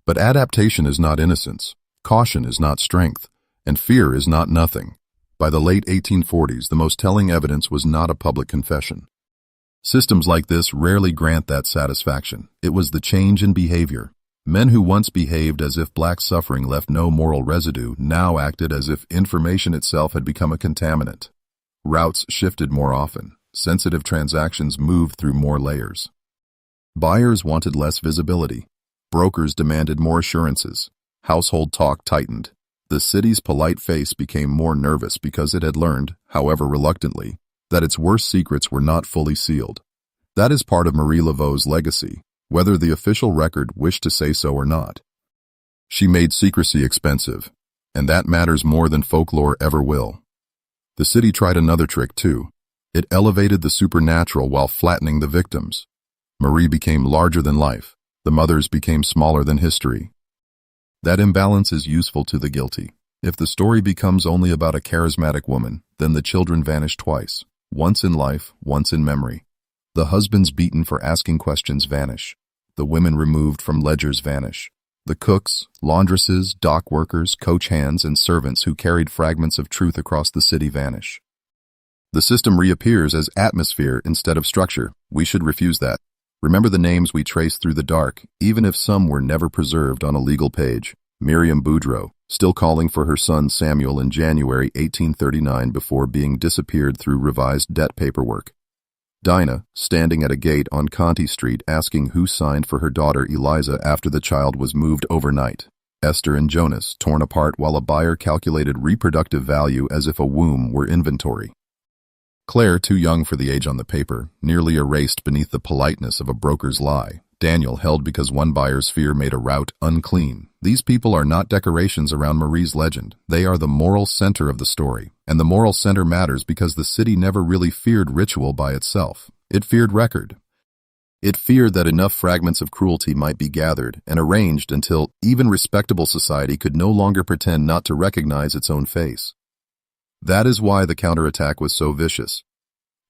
Speaker 1: But adaptation is not innocence, caution is not strength, and fear is not nothing. By the late 1840s, the most telling evidence was not a public confession. Systems like this rarely grant that satisfaction. It was the change in behavior. Men who once behaved as if black suffering left no moral residue now acted as if information itself had become a contaminant. Routes shifted more often. Sensitive transactions moved through more layers. Buyers wanted less visibility. Brokers demanded more assurances. Household talk tightened. The city's polite face became more nervous because it had learned, however reluctantly, that its worst secrets were not fully sealed. That is part of Marie Laveau's legacy, whether the official record wished to say so or not. She made secrecy expensive, and that matters more than folklore ever will. The city tried another trick too. It elevated the supernatural while flattening the victims. Marie became larger than life. The mothers became smaller than history. That imbalance is useful to the guilty. If the story becomes only about a charismatic woman, then the children vanish twice, once in life, once in memory. The husbands beaten for asking questions vanish. The women removed from ledgers vanish. The cooks, laundresses, dock workers, coach hands, and servants who carried fragments of truth across the city vanish. The system reappears as atmosphere instead of structure. We should refuse that. Remember the names we trace through the dark, even if some were never preserved on a legal page. Miriam Boudreau, still calling for her son Samuel in January 1839 before being disappeared through revised debt paperwork. Dinah, standing at a gate on Conti Street asking who signed for her daughter Eliza after the child was moved overnight. Esther and Jonas, torn apart while a buyer calculated reproductive value as if a womb were inventory. Claire, too young for the age on the paper, nearly erased beneath the politeness of a broker's lie. Daniel, held because one buyer's fear made a route unclean. These people are not decorations around Marie's legend. They are the moral center of the story. And the moral center matters because the city never really feared ritual by itself. It feared record. It feared that enough fragments of cruelty might be gathered and arranged until even respectable society could no longer pretend not to recognize its own face. That is why the counterattack was so vicious.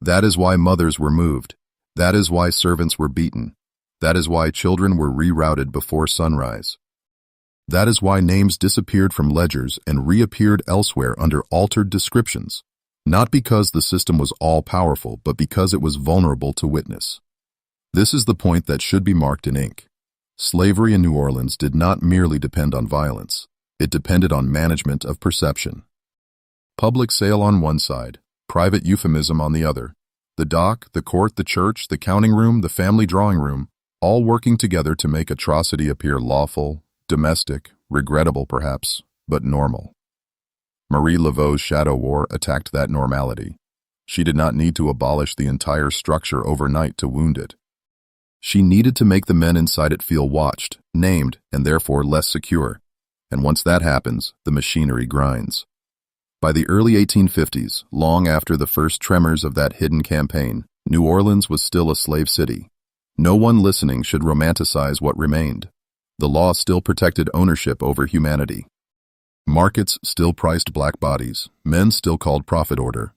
Speaker 1: That is why mothers were moved. That is why servants were beaten. That is why children were rerouted before sunrise. That is why names disappeared from ledgers and reappeared elsewhere under altered descriptions, not because the system was all-powerful, but because it was vulnerable to witness. This is the point that should be marked in ink. Slavery in New Orleans did not merely depend on violence. It depended on management of perception. Public sale on one side, private euphemism on the other. The dock, the court, the church, the counting room, the family drawing room, all working together to make atrocity appear lawful, domestic, regrettable perhaps, but normal. Marie Laveau's shadow war attacked that normality. She did not need to abolish the entire structure overnight to wound it. She needed to make the men inside it feel watched, named, and therefore less secure. And once that happens, the machinery grinds. By the early 1850s, long after the first tremors of that hidden campaign, New Orleans was still a slave city. No one listening should romanticize what remained. The law still protected ownership over humanity. Markets still priced black bodies, men still called profit order.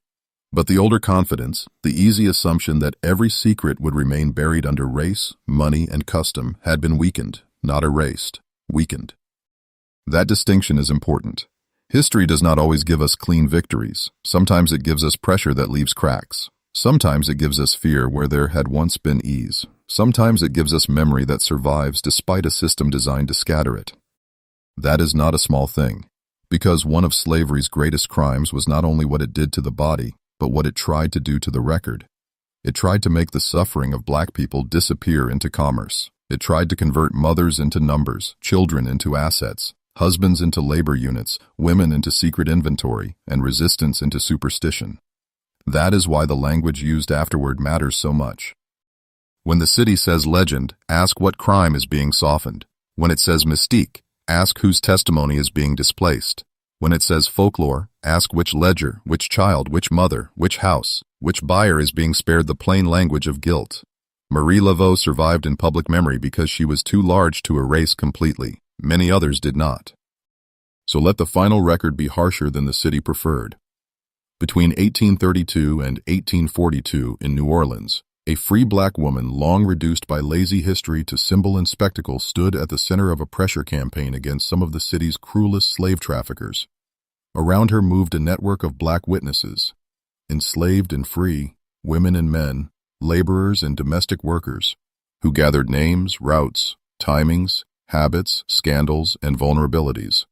Speaker 1: But the older confidence, the easy assumption that every secret would remain buried under race, money, and custom had been weakened, not erased, weakened. That distinction is important. History does not always give us clean victories. Sometimes it gives us pressure that leaves cracks. Sometimes it gives us fear where there had once been ease. Sometimes it gives us memory that survives despite a system designed to scatter it. That is not a small thing, because one of slavery's greatest crimes was not only what it did to the body, but what it tried to do to the record. It tried to make the suffering of black people disappear into commerce. It tried to convert mothers into numbers, children into assets, husbands into labor units, women into secret inventory, and resistance into superstition. That is why the language used afterward matters so much. When the city says legend, ask what crime is being softened. When it says mystique, ask whose testimony is being displaced. When it says folklore, ask which ledger, which child, which mother, which house, which buyer is being spared the plain language of guilt. Marie Laveau survived in public memory because she was too large to erase completely. Many others did not. So let the final record be harsher than the city preferred. Between 1832 and 1842 in New Orleans, a free black woman long reduced by lazy history to symbol and spectacle stood at the center of a pressure campaign against some of the city's cruelest slave traffickers. Around her moved a network of black witnesses, enslaved and free, women and men, laborers and domestic workers, who gathered names, routes, timings, habits, scandals, and vulnerabilities.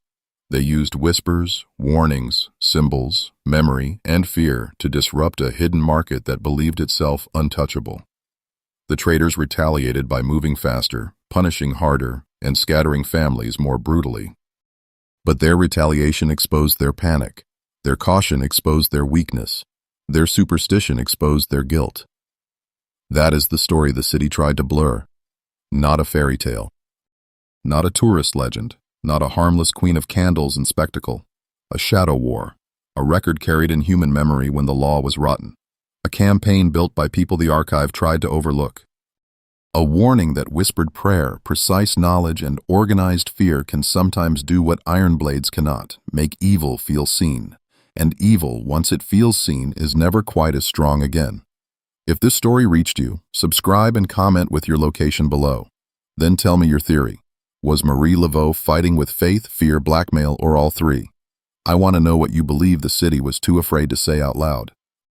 Speaker 1: They used whispers, warnings, symbols, memory, and fear to disrupt a hidden market that believed itself untouchable. The traders retaliated by moving faster, punishing harder, and scattering families more brutally. But their retaliation exposed their panic. Their caution exposed their weakness. Their superstition exposed their guilt. That is the story the city tried to blur. Not a fairy tale. Not a tourist legend. Not a harmless queen of candles and spectacle. A shadow war. A record carried in human memory when the law was rotten. A campaign built by people the archive tried to overlook. A warning that whispered prayer, precise knowledge, and organized fear can sometimes do what iron blades cannot, make evil feel seen. And evil, once it feels seen, is never quite as strong again. If this story reached you, subscribe and comment with your location below. Then tell me your theory. Was Marie Laveau fighting with faith, fear, blackmail, or all three? I want to know what you believe the city was too afraid to say out loud.